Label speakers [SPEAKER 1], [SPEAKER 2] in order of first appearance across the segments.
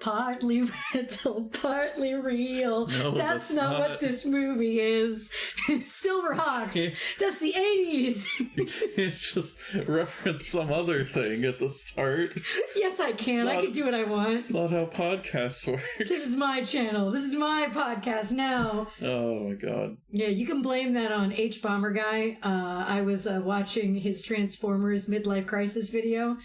[SPEAKER 1] Partly mental, partly real.
[SPEAKER 2] No,
[SPEAKER 1] that's not what this movie is. Silverhawks. That's the 80s.
[SPEAKER 2] You can't just reference some other thing at the start.
[SPEAKER 1] Yes, I can. I can do what I want.
[SPEAKER 2] It's not how podcasts work.
[SPEAKER 1] This is my channel. This is my podcast now.
[SPEAKER 2] Oh my god.
[SPEAKER 1] Yeah, you can blame that on H-Bomber Guy. I was watching his Transformers midlife crisis video,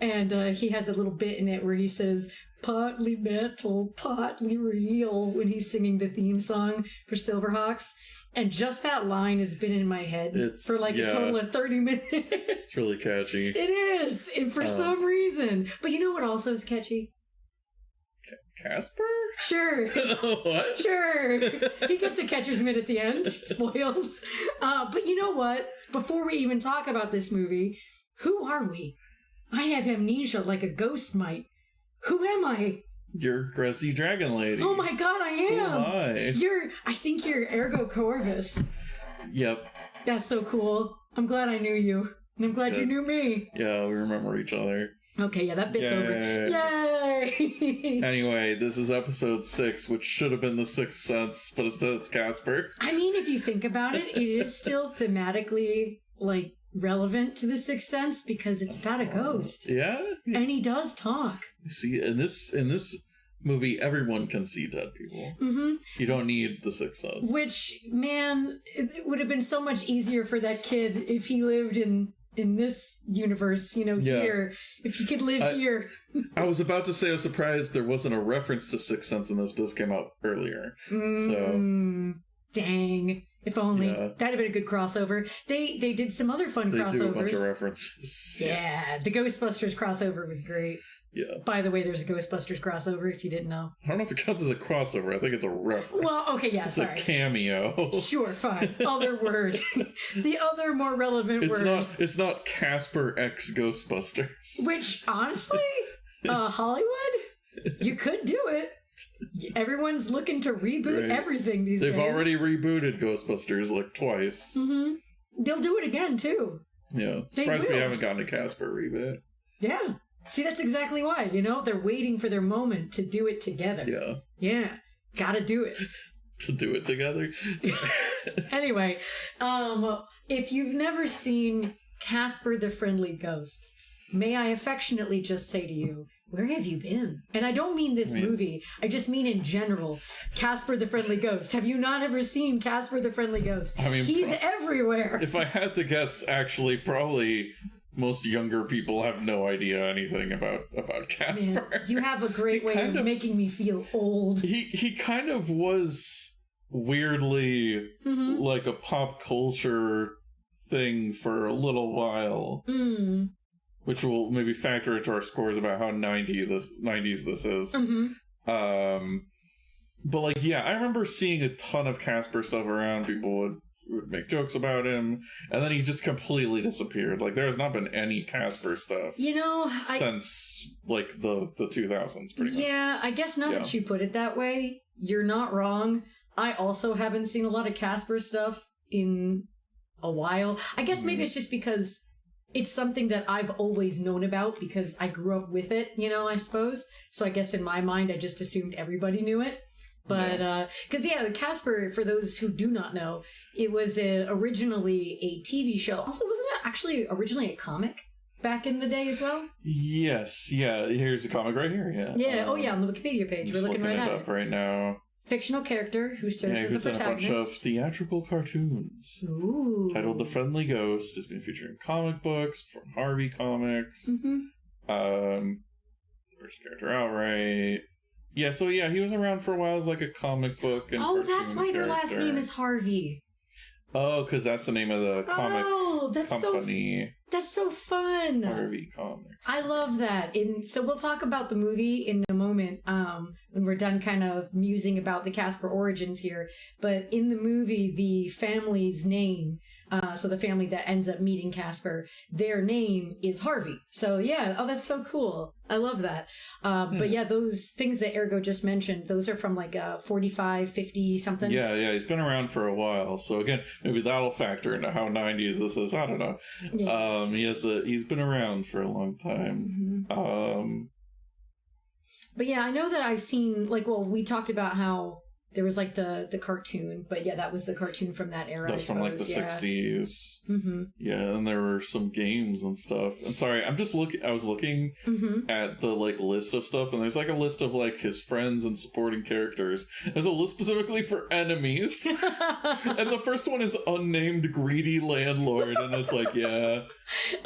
[SPEAKER 1] and he has a little bit in it where he says, partly metal, partly real, when he's singing the theme song for Silverhawks. And just that line has been in my head for like a total of 30 minutes.
[SPEAKER 2] It's really catchy.
[SPEAKER 1] It is, and for some reason. But you know what also is catchy?
[SPEAKER 2] Casper?
[SPEAKER 1] Sure.
[SPEAKER 2] What?
[SPEAKER 1] Sure. He gets a catcher's mitt at the end. Spoils. But you know what? Before we even talk about this movie, who are we? I have amnesia like a ghost might. Who am I?
[SPEAKER 2] You're Grezy Dragon Lady.
[SPEAKER 1] Oh my god, I am!
[SPEAKER 2] Who am I?
[SPEAKER 1] I think you're Ergo Corvus.
[SPEAKER 2] Yep.
[SPEAKER 1] That's so cool. I'm glad I knew you. And I'm glad you knew me.
[SPEAKER 2] Yeah, we remember each other.
[SPEAKER 1] Okay, yeah, that bit's over. Yay!
[SPEAKER 2] Anyway, this is episode 6, which should have been The Sixth Sense, but instead it's Casper.
[SPEAKER 1] I mean, if you think about it, it is still thematically, like, relevant to The Sixth Sense because it's about a ghost.
[SPEAKER 2] Yeah?
[SPEAKER 1] And he does talk.
[SPEAKER 2] See, in this movie, everyone can see dead people.
[SPEAKER 1] Mm-hmm.
[SPEAKER 2] You don't need The Sixth Sense.
[SPEAKER 1] Which, man, it would have been so much easier for that kid if he lived in this universe, here. If he could live here.
[SPEAKER 2] I was about to say I was surprised there wasn't a reference to Sixth Sense in this, but this came out earlier.
[SPEAKER 1] Dang. If only. Yeah. That'd have been a good crossover. They did some other fun crossovers. They do a bunch of
[SPEAKER 2] references.
[SPEAKER 1] Yeah, the Ghostbusters crossover was great.
[SPEAKER 2] Yeah.
[SPEAKER 1] By the way, there's a Ghostbusters crossover, if you didn't know.
[SPEAKER 2] I don't know if it counts as a crossover. I think it's a reference.
[SPEAKER 1] Well, okay, yeah,
[SPEAKER 2] it's a cameo.
[SPEAKER 1] Sure, fine. Other word. The other more relevant word.
[SPEAKER 2] It's not Casper X Ghostbusters.
[SPEAKER 1] Which, honestly, Hollywood, you could do it. Everyone's looking to reboot everything these days.
[SPEAKER 2] They've already rebooted Ghostbusters like twice.
[SPEAKER 1] Mm-hmm. They'll do it again, too.
[SPEAKER 2] Yeah. Surprised we haven't gotten a Casper reboot.
[SPEAKER 1] Yeah. See, that's exactly why, they're waiting for their moment to do it together.
[SPEAKER 2] Yeah.
[SPEAKER 1] Yeah. Gotta do it.
[SPEAKER 2] To do it together?
[SPEAKER 1] Anyway, if you've never seen Casper the Friendly Ghost, may I affectionately just say to you, where have you been? And I don't mean this movie. I just mean in general. Casper the Friendly Ghost. Have you not ever seen Casper the Friendly Ghost? I mean, he's everywhere.
[SPEAKER 2] If I had to guess, actually, probably most younger people have no idea anything about Casper.
[SPEAKER 1] Man, you have a great way of making me feel old.
[SPEAKER 2] He kind of was weirdly like a pop culture thing for a little while. Mm. Which will maybe factor into our scores about how 90s this is. Mm-hmm. But like, yeah, I remember seeing a ton of Casper stuff around. People would make jokes about him, and then he just completely disappeared. Like, there has not been any Casper stuff, since like the 2000s, pretty much.
[SPEAKER 1] Yeah, I guess now that you put it that way, you're not wrong. I also haven't seen a lot of Casper stuff in a while. I guess maybe it's just because it's something that I've always known about because I grew up with it, I suppose. So I guess in my mind, I just assumed everybody knew it. But, because, Casper, for those who do not know, it was originally a TV show. Also, wasn't it actually originally a comic back in the day as well?
[SPEAKER 2] Yes. Yeah. Here's the comic right here. Yeah.
[SPEAKER 1] Yeah. On the Wikipedia page. We're looking right at it.
[SPEAKER 2] Right now.
[SPEAKER 1] Fictional character who serves as the protagonist.
[SPEAKER 2] A bunch of theatrical cartoons.
[SPEAKER 1] Ooh.
[SPEAKER 2] Titled The Friendly Ghost. Has been featured in comic books from Harvey Comics. Mm-hmm. First character outright. Yeah, so he was around for a while as like a comic book and
[SPEAKER 1] that's why their last name is Harvey.
[SPEAKER 2] Oh, because that's the name of the comic company.
[SPEAKER 1] That's so fun.
[SPEAKER 2] Harvey Comics.
[SPEAKER 1] I love that. So we'll talk about the movie in a moment when we're done kind of musing about the Casper origins here. But in the movie, the family's name, so the family that ends up meeting Casper, their name is Harvey. So that's so cool. I love that. But those things that Ergo just mentioned, those are from like 45, 50 something.
[SPEAKER 2] Yeah, he's been around for a while. So again, maybe that'll factor into how 90s this is. I don't know. Yeah. He's been around for a long time. Mm-hmm.
[SPEAKER 1] But yeah, I know that I've seen, like, well, we talked about how there was, like, the cartoon, but yeah, that was the cartoon from that era.
[SPEAKER 2] That's from, like, the 60s. Mm-hmm. Yeah, and there were some games and stuff. And sorry, I was looking at the, like, list of stuff, and there's, like, a list of, like, his friends and supporting characters. There's a list specifically for enemies. And the first one is Unnamed Greedy Landlord, and it's like, yeah.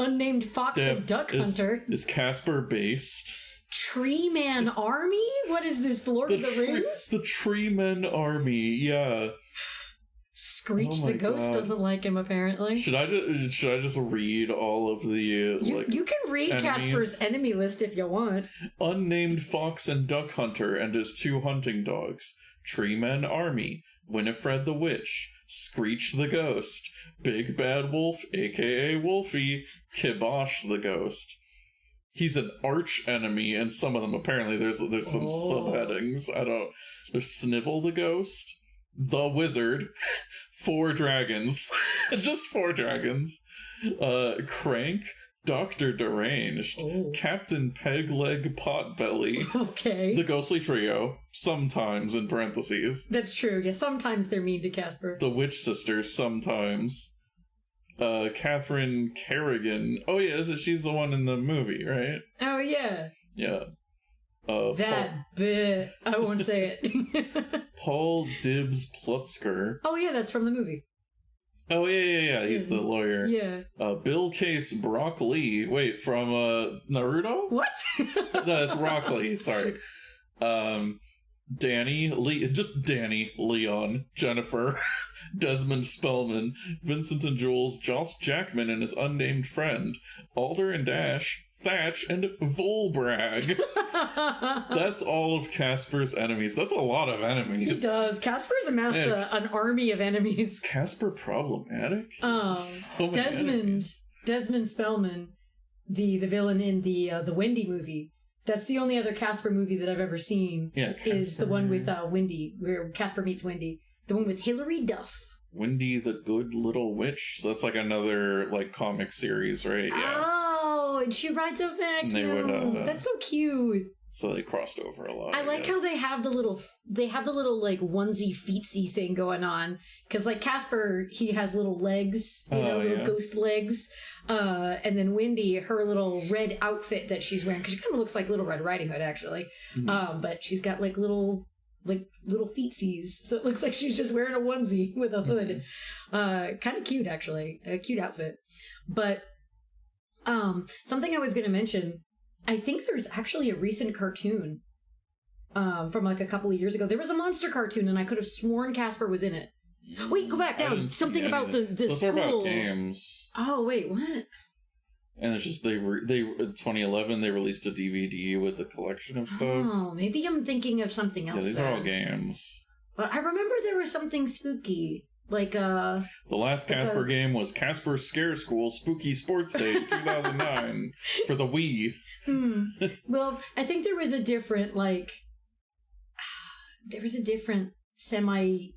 [SPEAKER 1] Unnamed Fox and Duck Hunter.
[SPEAKER 2] Is Casper based?
[SPEAKER 1] Tree Man Army? What is this, Lord of the Rings?
[SPEAKER 2] The Tree Men Army, yeah.
[SPEAKER 1] Screech the Ghost doesn't like him, apparently.
[SPEAKER 2] Should I just read all of the
[SPEAKER 1] you can read enemies? Casper's enemy list if you want.
[SPEAKER 2] Unnamed Fox and Duck Hunter and his 2 hunting dogs. Tree Men Army. Winifred the Witch. Screech the Ghost. Big Bad Wolf, aka Wolfie. Kibosh the Ghost. He's an arch enemy, and some of them apparently there's some subheadings. There's Snivel the Ghost, the Wizard, 4 dragons, just 4 dragons. Crank, Dr. Deranged, Captain Pegleg Potbelly. Okay. The Ghostly Trio, sometimes in parentheses.
[SPEAKER 1] That's true. Yeah, sometimes they're mean to Casper.
[SPEAKER 2] The Witch Sisters, sometimes. Catherine Kerrigan. Oh yeah, she's the one in the movie, right?
[SPEAKER 1] Oh yeah.
[SPEAKER 2] Yeah.
[SPEAKER 1] That bit. I won't say it.
[SPEAKER 2] Paul Dibbs Plutzker.
[SPEAKER 1] Oh yeah, that's from the movie.
[SPEAKER 2] Oh yeah. He's the lawyer.
[SPEAKER 1] Yeah.
[SPEAKER 2] Bill Case Brock Lee. Wait, from Naruto?
[SPEAKER 1] What?
[SPEAKER 2] No, it's Rock Lee. Sorry. Danny, Leon, Jennifer, Desmond Spellman, Vincent and Jules, Joss Jackman and his unnamed friend, Alder and Dash, Thatch, and Volbrag. That's all of Casper's enemies. That's a lot of enemies.
[SPEAKER 1] He does. Casper's amassed an army of enemies.
[SPEAKER 2] Is Casper problematic?
[SPEAKER 1] So Desmond Spellman, the villain in the Wendy movie. That's the only other Casper movie that I've ever seen.
[SPEAKER 2] Yeah,
[SPEAKER 1] is the one with Wendy, where Casper meets Wendy. The one with Hilary Duff.
[SPEAKER 2] Wendy the Good Little Witch. So that's like another like comic series, right? Yeah.
[SPEAKER 1] Oh, and she rides a vacuum. That's so cute.
[SPEAKER 2] So they crossed over a lot.
[SPEAKER 1] I like how they have the little like onesie feetsy thing going on, because like Casper, he has little legs, little ghost legs, and then Wendy, her little red outfit that she's wearing, because she kind of looks like Little Red Riding Hood actually, but she's got like little feetsies, so it looks like she's just wearing a onesie with a hood. Kind of cute actually, a cute outfit. But something I was going to mention. I think there's actually a recent cartoon from like a couple of years ago. There was a monster cartoon, and I could have sworn Casper was in it. Wait, go back down. Something about the
[SPEAKER 2] Those
[SPEAKER 1] school.
[SPEAKER 2] Are about games.
[SPEAKER 1] Oh wait, what?
[SPEAKER 2] And it's just they in 2011 they released a DVD with a collection of stuff.
[SPEAKER 1] Oh, maybe I'm thinking of something else.
[SPEAKER 2] Yeah, these are all games.
[SPEAKER 1] But I remember there was something spooky. Like
[SPEAKER 2] the last Casper game was Casper Scare School Spooky Sports Day 2009 for the Wii.
[SPEAKER 1] Well, I think there was a different semi,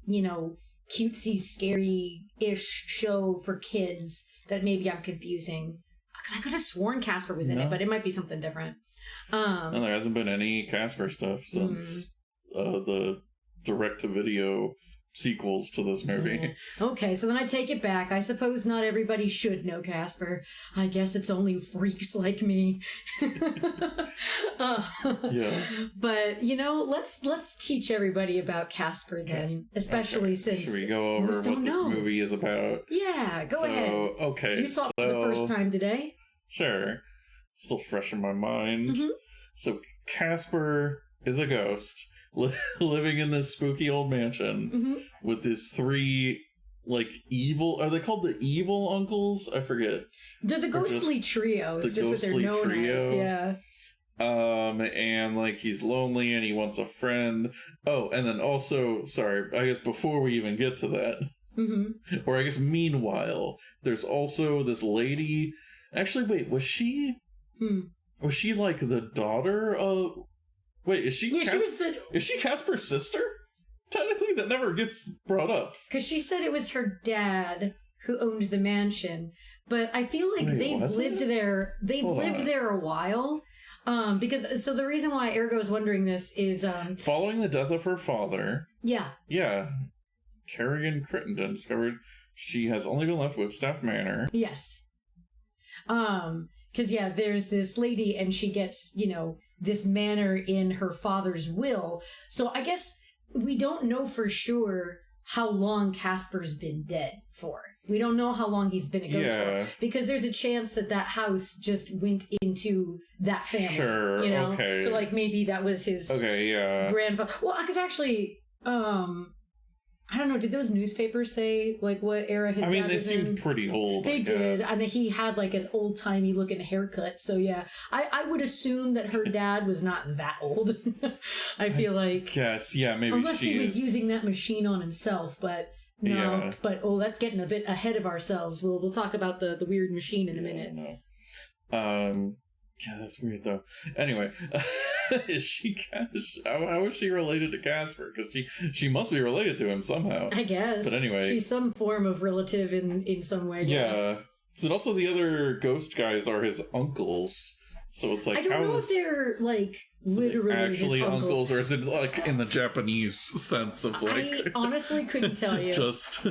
[SPEAKER 1] cutesy, scary-ish show for kids that maybe I'm confusing. Because I could have sworn Casper was in it, but it might be something different.
[SPEAKER 2] No, there hasn't been any Casper stuff since the direct-to-video sequels to this movie.
[SPEAKER 1] Yeah. Okay, so then I take it back. I suppose not everybody should know Casper. I guess it's only freaks like me.
[SPEAKER 2] Yeah.
[SPEAKER 1] But let's teach everybody about Casper then, especially since
[SPEAKER 2] should we go over what this movie is about?
[SPEAKER 1] Yeah, go ahead.
[SPEAKER 2] Okay,
[SPEAKER 1] you saw it for the first time today.
[SPEAKER 2] Sure, still fresh in my mind. So Casper is a ghost. Living in this spooky old mansion with his 3 evil, are they called the evil uncles? I forget.
[SPEAKER 1] They're the ghostly trio. It's just what they're known as. Yeah.
[SPEAKER 2] And he's lonely and he wants a friend. Oh, and then also, sorry, I guess before we even get to that, or I guess meanwhile, there's also this lady. Actually, wait, was she the daughter of? Wait, is she?
[SPEAKER 1] Yeah, she was
[SPEAKER 2] Is she Casper's sister? Technically, that never gets brought up.
[SPEAKER 1] Because she said it was her dad who owned the mansion, but I feel like they've lived there. They've lived there a while. Because so the reason why Ergo is wondering this is
[SPEAKER 2] following the death of her father.
[SPEAKER 1] Yeah.
[SPEAKER 2] Yeah. Kerrigan Crittenden discovered she has only been left Whipstaff Manor.
[SPEAKER 1] Yes. Because there's this lady and she gets, this manor in her father's will. So I guess we don't know for sure how long Casper's been dead for. We don't know how long he's been a ghost for. Because there's a chance that house just went into that family.
[SPEAKER 2] Sure, okay.
[SPEAKER 1] So, maybe that was his grandfather. Well, because actually, I don't know, did those newspapers say, what era his dad was in? I mean,
[SPEAKER 2] they seemed pretty old,
[SPEAKER 1] They did. I mean, he had, an old-timey looking haircut. So, yeah. I would assume that her dad was not that old. I feel like...
[SPEAKER 2] Yes, yeah, maybe
[SPEAKER 1] unless he was using that machine on himself, but... No, yeah. But, that's getting a bit ahead of ourselves. We'll talk about the weird machine in a minute.
[SPEAKER 2] Yeah, that's weird, though. Anyway, how is she related to Casper? Because she must be related to him somehow.
[SPEAKER 1] I guess.
[SPEAKER 2] But anyway.
[SPEAKER 1] She's some form of relative in some way.
[SPEAKER 2] Yeah. So also the other ghost guys are his uncles. So it's
[SPEAKER 1] I don't know if they're, literally
[SPEAKER 2] actually
[SPEAKER 1] his
[SPEAKER 2] uncles, or is it, in the Japanese sense of,
[SPEAKER 1] I honestly couldn't tell you.
[SPEAKER 2] Just...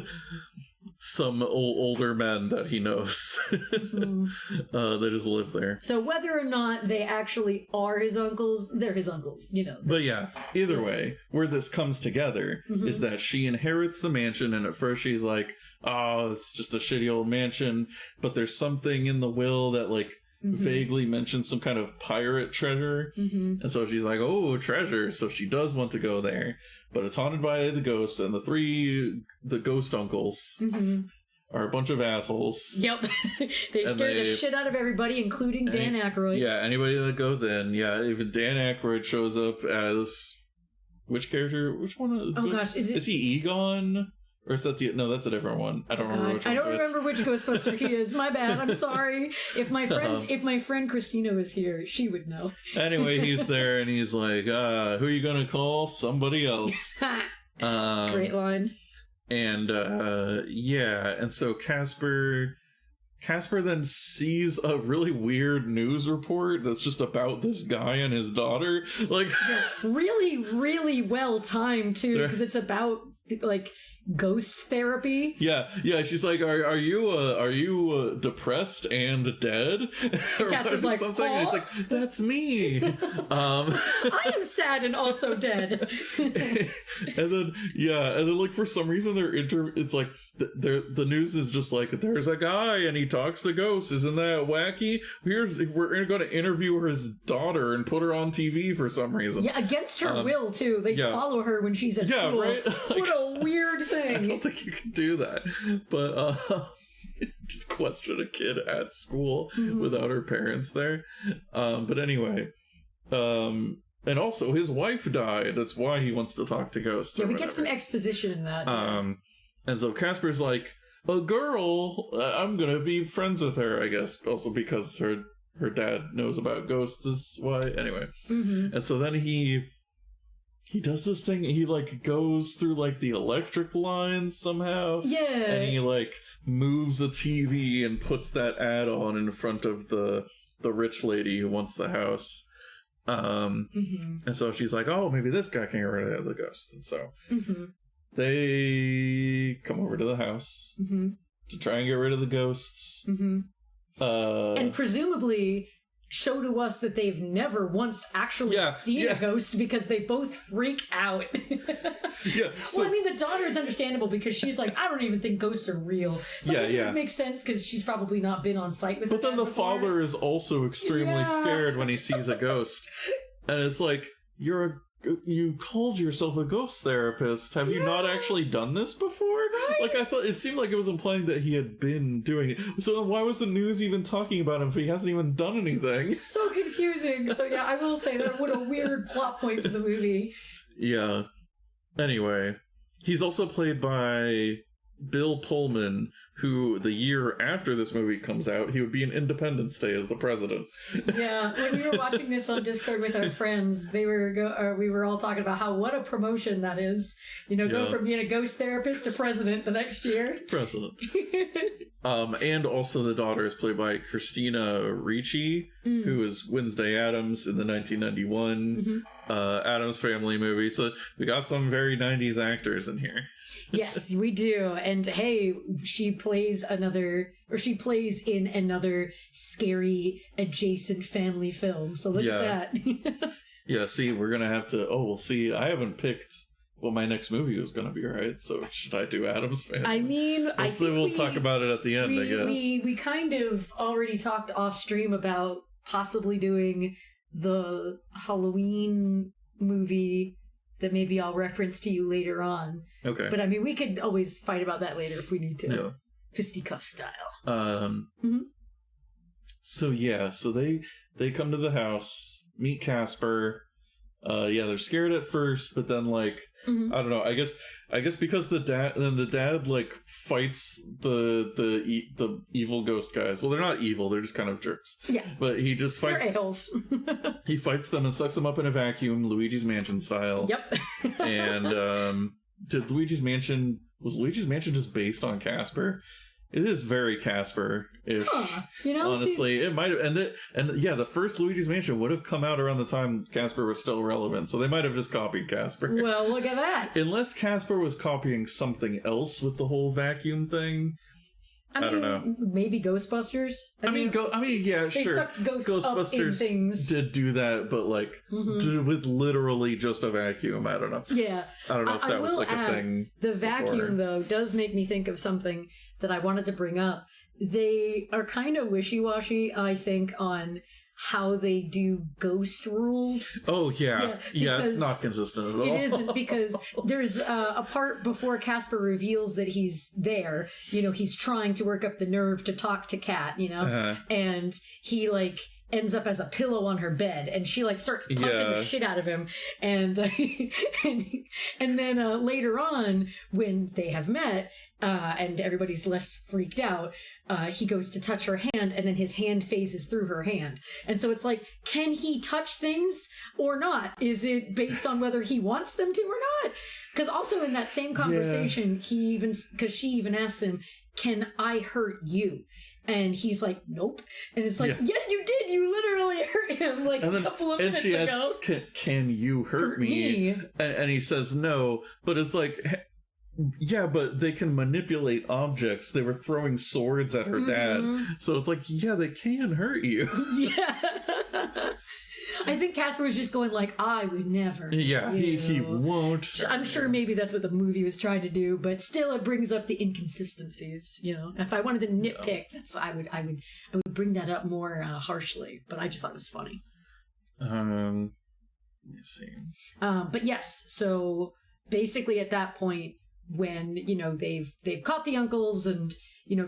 [SPEAKER 2] some older men that he knows that just live there.
[SPEAKER 1] So whether or not they actually are his uncles, they're his uncles,
[SPEAKER 2] But yeah, either way, where this comes together is that she inherits the mansion, and at first she's like, oh, it's just a shitty old mansion, but there's something in the will that, vaguely mentions some kind of pirate treasure. And so she's like, oh, treasure. So she does want to go there, but it's haunted by the ghosts, and the ghost uncles are a bunch of assholes.
[SPEAKER 1] Yep. They scare the shit out of everybody, including Dan Aykroyd.
[SPEAKER 2] Yeah, anybody that goes in. Yeah, even Dan Aykroyd shows up as... Which character? Which one?
[SPEAKER 1] Gosh,
[SPEAKER 2] is he Egon? Or is that no, that's a different one. I don't remember which one.
[SPEAKER 1] I don't remember which Ghostbuster he is. My bad. I'm sorry. If my friend Christina was here, she would know.
[SPEAKER 2] Anyway, he's there and he's like, who are you gonna call? Somebody else.
[SPEAKER 1] Great line.
[SPEAKER 2] And and so Casper then sees a really weird news report that's just about this guy and his daughter.
[SPEAKER 1] Really, really well timed too, because it's about ghost therapy.
[SPEAKER 2] Yeah. She's like, "Are you depressed and dead?"
[SPEAKER 1] Casper's like,
[SPEAKER 2] something. And he's like, "That's me."
[SPEAKER 1] I am sad and also dead.
[SPEAKER 2] and then for some reason it's like the news is just like, there's a guy and he talks to ghosts. Isn't that wacky? We're going to interview his daughter and put her on TV for some reason.
[SPEAKER 1] Yeah, against her will too. They follow her when she's at school. Right? What a weird thing.
[SPEAKER 2] I don't think you can do that, but just question a kid at school without her parents there. But anyway, and also his wife died. That's why he wants to talk to ghosts.
[SPEAKER 1] Yeah, we get some exposition in that.
[SPEAKER 2] And so Casper's like, a girl, I'm gonna be friends with her, I guess. Also because her dad knows about ghosts is why. Anyway, and so then he does this thing, he goes through the electric lines somehow. Yeah. And he moves a TV and puts that ad on in front of the rich lady who wants the house. And so she's like, oh, maybe this guy can get rid of the ghosts. And so they come over to the house to try and get rid of the ghosts.
[SPEAKER 1] And presumably show to us that they've never once actually seen a ghost, because they both freak out. Well, I mean, the daughter is understandable because she's like, I don't even think ghosts are real. So it would make sense because she's probably not been on site with her.
[SPEAKER 2] But then the father is also extremely scared when he sees a ghost. And it's like, you called yourself a ghost therapist. Have you not actually done this before? Right. I thought it seemed like it was implying that he had been doing it. So then why was the news even talking about him if he hasn't even done anything?
[SPEAKER 1] So confusing. So I will say that what a weird plot point for the movie.
[SPEAKER 2] Yeah. Anyway, he's also played by Bill Pullman, who the year after this movie comes out, he would be in Independence Day as the president.
[SPEAKER 1] Yeah, when we were watching this on Discord with our friends, we were all talking about what a promotion that is. Go from being a ghost therapist to president the next year.
[SPEAKER 2] President. And also the daughter is played by Christina Ricci, who is Wednesday Addams in the 1991 Addams Family movie. So we got some very 90s actors in here.
[SPEAKER 1] Yes, we do. And hey, she plays in another scary adjacent family film. So look at that.
[SPEAKER 2] Yeah, see, we're going to have to... Oh, well, see, I haven't picked what my next movie was going to be, right? So should I do Addams Family?
[SPEAKER 1] I mean,
[SPEAKER 2] we'll talk about it at the end, I guess.
[SPEAKER 1] We kind of already talked off stream about possibly doing the Halloween movie that maybe I'll reference to you later on.
[SPEAKER 2] Okay.
[SPEAKER 1] But I mean, we could always fight about that later if we need to.
[SPEAKER 2] Yeah.
[SPEAKER 1] Fisticuff style.
[SPEAKER 2] So they come to the house, meet Casper. They're scared at first, but then I don't know. I guess because the dad like fights the evil ghost guys. Well, they're not evil; they're just kind of jerks. Yeah. But he just fights.
[SPEAKER 1] They're a-holes.
[SPEAKER 2] He fights them and sucks them up in a vacuum, Luigi's Mansion style. Yep. And was Luigi's Mansion just based on Casper? It is very Casper-ish. Huh. Honestly, it might have, and the first Luigi's Mansion would have come out around the time Casper was still relevant, so they might have just copied Casper.
[SPEAKER 1] Well, look at that.
[SPEAKER 2] Unless Casper was copying something else with the whole vacuum thing. I don't know.
[SPEAKER 1] Maybe Ghostbusters.
[SPEAKER 2] Yeah,
[SPEAKER 1] they
[SPEAKER 2] sure.
[SPEAKER 1] Sucked ghosts
[SPEAKER 2] Ghostbusters
[SPEAKER 1] up in things.
[SPEAKER 2] Did do that, but with literally just a vacuum. I don't know.
[SPEAKER 1] Yeah,
[SPEAKER 2] I don't know if that was a thing.
[SPEAKER 1] The vacuum though does make me think of something that I wanted to bring up. They are kind of wishy-washy, I think, on how they do ghost rules.
[SPEAKER 2] Oh, yeah. It's not consistent at all.
[SPEAKER 1] It isn't, because there's a part before Casper reveals that he's there. He's trying to work up the nerve to talk to Kat, and he, ends up as a pillow on her bed, and she starts punching the shit out of him, and and then later on, when they have met, and everybody's less freaked out, he goes to touch her hand, and then his hand phases through her hand, and so it's can he touch things or not? Is it based on whether he wants them to or not? Because also in that same conversation, she even asks him, "Can I hurt you?" And he's like, "Nope." And it's yeah, you did. You literally hurt him a couple of minutes ago. And she
[SPEAKER 2] asks, can you hurt me? And he says no. But it's yeah, but they can manipulate objects. They were throwing swords at her dad. So it's yeah, they can hurt you.
[SPEAKER 1] Yeah. I think Casper was just going I would never.
[SPEAKER 2] Yeah, he won't.
[SPEAKER 1] I'm sure maybe that's what the movie was trying to do, but still it brings up the inconsistencies, If I wanted to nitpick, I would bring that up more harshly, but I just thought it was funny.
[SPEAKER 2] Let me see.
[SPEAKER 1] But yes, so basically at that point when, they've caught the uncles and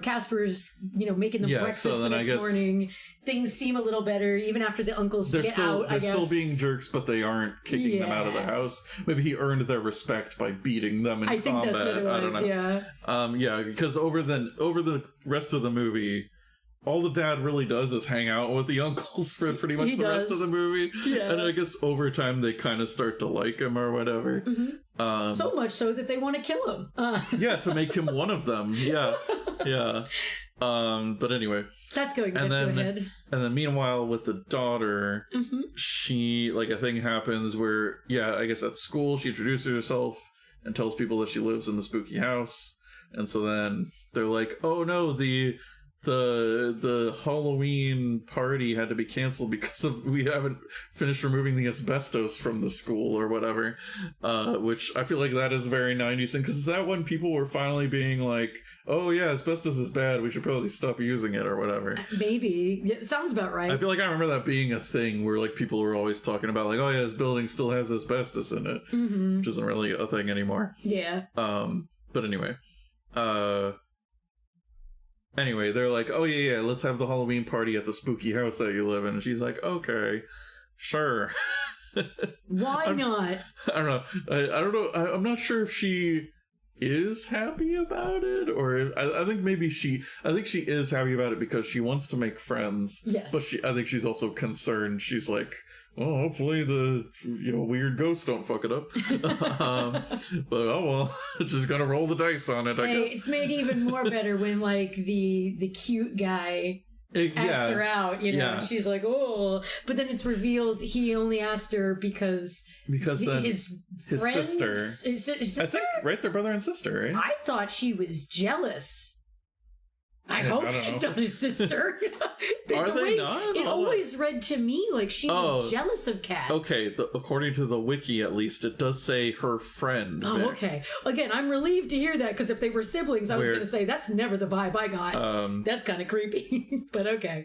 [SPEAKER 1] Casper's, making them breakfast the next morning. Things seem a little better, even after the uncles get out, I guess.
[SPEAKER 2] They're still being jerks, but they aren't kicking them out of the house. Maybe he earned their respect by beating them in combat. I think that's what it was, I don't know. Yeah, because over the rest of the movie, all the dad really does is hang out with the uncles for pretty much rest of the movie. Yeah. And I guess over time they kind of start to like him or whatever.
[SPEAKER 1] So much so that they want to kill him.
[SPEAKER 2] Yeah, to make him one of them. Yeah. Yeah. But anyway.
[SPEAKER 1] That's going a bit too ahead.
[SPEAKER 2] And then meanwhile with the daughter, she, a thing happens where, I guess at school she introduces herself and tells people that she lives in the spooky house. And so then they're oh no, the Halloween party had to be canceled because we haven't finished removing the asbestos from the school or whatever, which I feel that is a very 90s thing, because is that when people were finally being oh yeah, asbestos is bad, we should probably stop using it or whatever? Maybe.
[SPEAKER 1] It sounds about right.
[SPEAKER 2] I feel I remember that being a thing where people were always talking about oh yeah, this building still has asbestos in it, which isn't really a thing anymore.
[SPEAKER 1] Yeah.
[SPEAKER 2] But anyway, Anyway, they're oh yeah, let's have the Halloween party at the spooky house that you live in. And she's okay, sure.
[SPEAKER 1] Why not?
[SPEAKER 2] I don't know. I don't know. I'm not sure if she is happy about it, or I think maybe she is happy about it because she wants to make friends.
[SPEAKER 1] Yes.
[SPEAKER 2] But I think she's also concerned. She's like, well, hopefully the weird ghosts don't fuck it up. But oh well, just gotta roll the dice on it, I guess.
[SPEAKER 1] It's made even more better when like the cute guy asked her out, she's like, oh, but then it's revealed he only asked her because
[SPEAKER 2] then
[SPEAKER 1] his
[SPEAKER 2] sister,
[SPEAKER 1] his sister,
[SPEAKER 2] I think, right, their brother and sister, right?
[SPEAKER 1] I thought she was jealous. I hope she's not his sister.
[SPEAKER 2] Are they not?
[SPEAKER 1] It always read to me like she was jealous of Kat.
[SPEAKER 2] Okay, according to the wiki, at least, it does say her friend.
[SPEAKER 1] Oh,
[SPEAKER 2] Vic.
[SPEAKER 1] okay. Again, I'm relieved to hear that, because if they were siblings, I was going to say that's never the vibe I got. That's kind of creepy, but okay.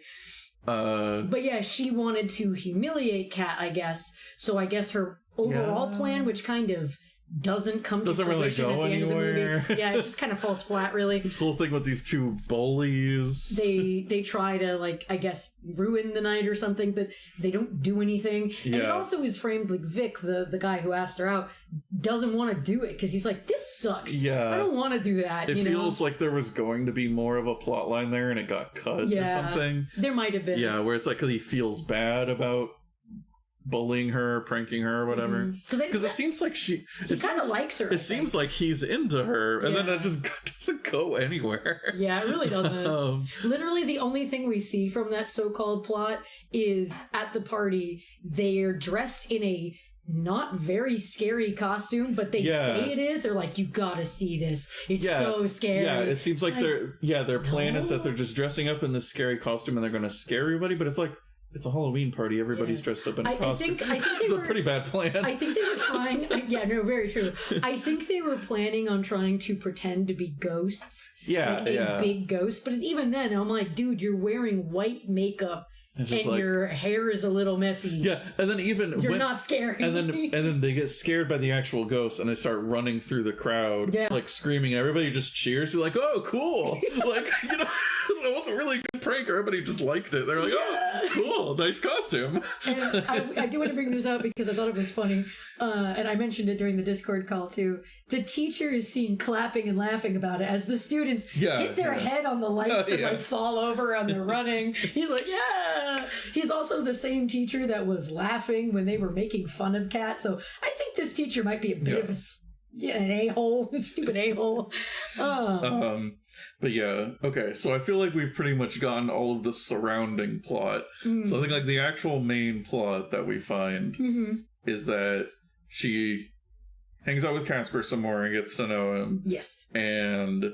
[SPEAKER 1] But yeah, she wanted to humiliate Kat, I guess. So I guess her overall plan, which kind of doesn't come to fruition
[SPEAKER 2] really go
[SPEAKER 1] at the
[SPEAKER 2] anywhere.
[SPEAKER 1] end of the movie. Yeah, it just kind of falls flat, really.
[SPEAKER 2] This whole thing with these two bullies.
[SPEAKER 1] They try to, like, I guess, ruin the night or something, but they don't do anything. And it also is framed like Vic, the guy who asked her out, doesn't want to do it because he's like, this sucks. Yeah. I don't want to do that.
[SPEAKER 2] It feels like there was going to be more of a plot line there and it got cut or something.
[SPEAKER 1] There might have been.
[SPEAKER 2] Yeah, where it's like because he feels bad about bullying her, pranking her, or whatever. Because it seems like he kind of
[SPEAKER 1] likes her.
[SPEAKER 2] It seems like he's into her, and then it just doesn't go anywhere.
[SPEAKER 1] Yeah, it really doesn't. Literally, the only thing we see from that so-called plot is at the party, they're dressed in a not very scary costume, but they say it is. They're like, you gotta see this. It's so scary.
[SPEAKER 2] Yeah, it seems like their plan is that they're just dressing up in this scary costume and they're gonna scare everybody, but it's like, it's a Halloween party. Everybody's dressed up in a costume. I think it's a pretty bad plan.
[SPEAKER 1] I think they were trying... very true. I think they were planning on trying to pretend to be ghosts. Yeah, like a big ghost. But even then, I'm like, dude, you're wearing white makeup and your hair is a little messy.
[SPEAKER 2] Yeah, and then
[SPEAKER 1] you're not scary.
[SPEAKER 2] And then they get scared by the actual ghost and they start running through the crowd, like screaming. Everybody just cheers. They're like, oh, cool. Like, it was a really good prank. Everybody just liked it. They're like, oh, cool, nice costume.
[SPEAKER 1] And I do want to bring this up because I thought it was funny. And I mentioned it during the Discord call too. The teacher is seen clapping and laughing about it as the students hit their head on the lights and like fall over and they're running. He's like, yeah. He's also the same teacher that was laughing when they were making fun of Kat. So I think this teacher might be a bit of an a-hole, a stupid a-hole.
[SPEAKER 2] But yeah, okay, so I feel like we've pretty much gotten all of the surrounding plot. So I think like the actual main plot that we find is that she hangs out with Casper some more and gets to know him.
[SPEAKER 1] Yes.
[SPEAKER 2] And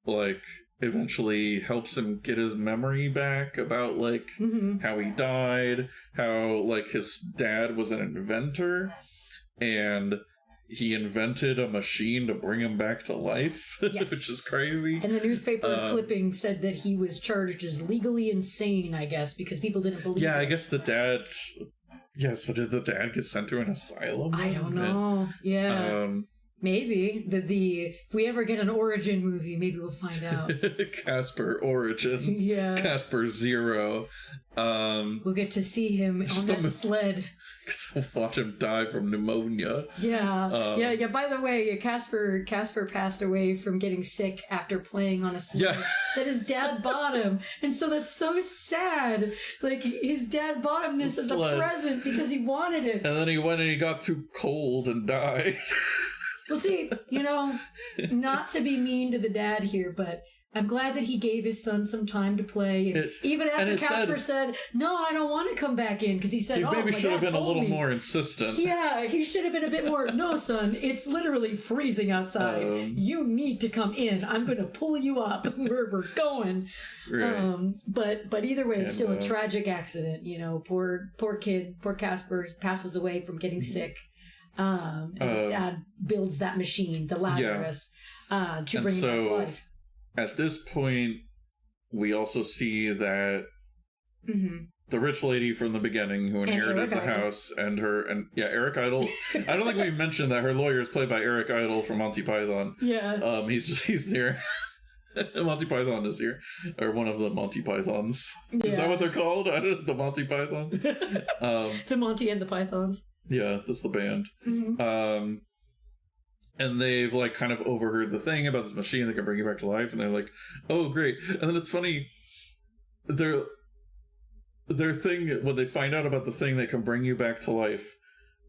[SPEAKER 2] like eventually helps him get his memory back about like how he died, how like his dad was an inventor and he invented a machine to bring him back to life, which is crazy.
[SPEAKER 1] And the newspaper clipping said that he was charged as legally insane, I guess, because people didn't believe it.
[SPEAKER 2] I guess the dad... Yeah, so did the dad get sent to an asylum?
[SPEAKER 1] I don't know. Maybe. If we ever get an Origin movie, maybe we'll find out.
[SPEAKER 2] Casper Origins. Yeah. Casper Zero.
[SPEAKER 1] We'll get to see him on that sled.
[SPEAKER 2] Get to watch him die from pneumonia.
[SPEAKER 1] Yeah. By the way, Casper passed away from getting sick after playing on a sled that his dad bought him, and so that's so sad. Like his dad bought him this as a present because he wanted it,
[SPEAKER 2] and then he went and he got too cold and died.
[SPEAKER 1] Well, see, not to be mean to the dad here, but I'm glad that he gave his son some time to play. Even after Casper said, no, I don't want to come back in, because he said,
[SPEAKER 2] maybe should have been a little more insistent.
[SPEAKER 1] Yeah, he should have been a bit more, no, son, it's literally freezing outside. You need to come in. I'm going to pull you up. We're going. Right. But either way, it's still a tragic accident. Poor kid, poor Casper passes away from getting sick. And his dad builds that machine, the Lazarus, to bring him back to life.
[SPEAKER 2] At this point, we also see that the rich lady from the beginning who inherited the house and Eric Idle. I don't think we've mentioned that her lawyer is played by Eric Idle from Monty Python.
[SPEAKER 1] Yeah.
[SPEAKER 2] He's here. Monty Python is here, or one of the Monty Pythons. Yeah. Is that what they're called? I don't know, the Monty Pythons.
[SPEAKER 1] The Monty and the Pythons.
[SPEAKER 2] Yeah, that's the band. And they've like kind of overheard the thing about this machine that can bring you back to life, and they're like, "Oh, great!" And then it's funny, their thing when they find out about the thing that can bring you back to life,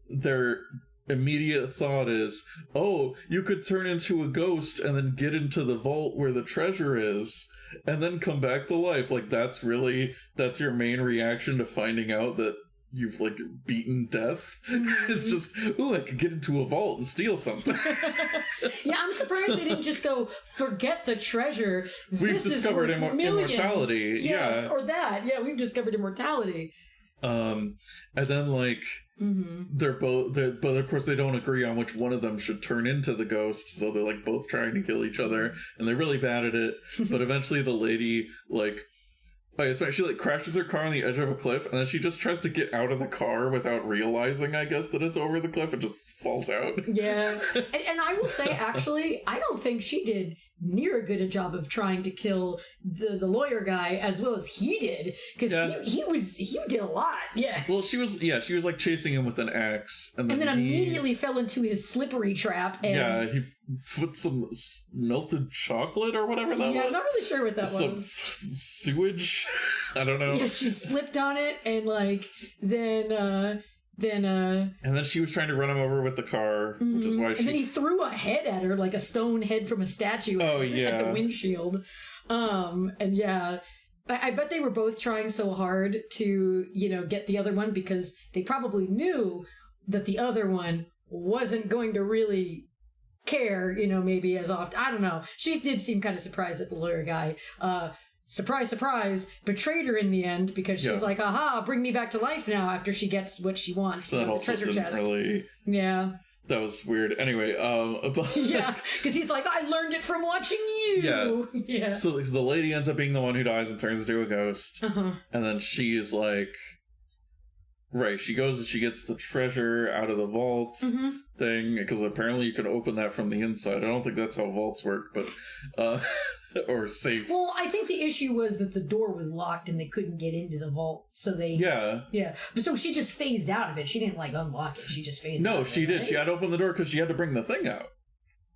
[SPEAKER 2] their immediate thought is, "Oh, you could turn into a ghost and then get into the vault where the treasure is, and then come back to life." Like that's your main reaction to finding out that you've like beaten death. It's just, ooh, I could get into a vault and steal something.
[SPEAKER 1] Yeah, I'm surprised they didn't just go, forget the treasure.
[SPEAKER 2] We've discovered immortality. Yeah.
[SPEAKER 1] Or that. Yeah, we've discovered immortality.
[SPEAKER 2] And then like they're both, but of course they don't agree on which one of them should turn into the ghost, so they're like both trying to kill each other, and they're really bad at it. But eventually the lady she like crashes her car on the edge of a cliff, and then she just tries to get out of the car without realizing, I guess, that it's over the cliff, and just falls out. Yeah.
[SPEAKER 1] And I will say, actually, I don't think she did near a good a job of trying to kill the lawyer guy as well as he did, because he did a lot. Yeah.
[SPEAKER 2] Well, she was like chasing him with an axe, and then
[SPEAKER 1] immediately fell into his slippery trap. And
[SPEAKER 2] he put some melted chocolate or whatever that was.
[SPEAKER 1] Yeah, I'm not really sure what that was.
[SPEAKER 2] Some sewage. I don't know.
[SPEAKER 1] Yeah, she slipped on it, and like then
[SPEAKER 2] and then she was trying to run him over with the car, which is why
[SPEAKER 1] and then he threw a head at her, like a stone head from a statue at the windshield. And yeah, I bet they were both trying so hard to, get the other one, because they probably knew that the other one wasn't going to really care, maybe as often. I don't know. She did seem kind of surprised that the lawyer guy, surprise, surprise, betrayed her in the end, because she's like, aha, bring me back to life now, after she gets what she wants,
[SPEAKER 2] so
[SPEAKER 1] the treasure chest.
[SPEAKER 2] Really...
[SPEAKER 1] Yeah.
[SPEAKER 2] That was weird. Anyway,
[SPEAKER 1] yeah, because he's like, I learned it from watching you. Yeah.
[SPEAKER 2] So the lady ends up being the one who dies and turns into a ghost. And then she is like, she goes and she gets the treasure out of the vault thing, because apparently you can open that from the inside. I don't think that's how vaults work, but or safes.
[SPEAKER 1] Well, I think the issue was that the door was locked and they couldn't get into the vault, so they so she just phased out of it. She didn't like unlock it. She just phased out.
[SPEAKER 2] No, she did. Right? She had to open the door because she had to bring the thing out,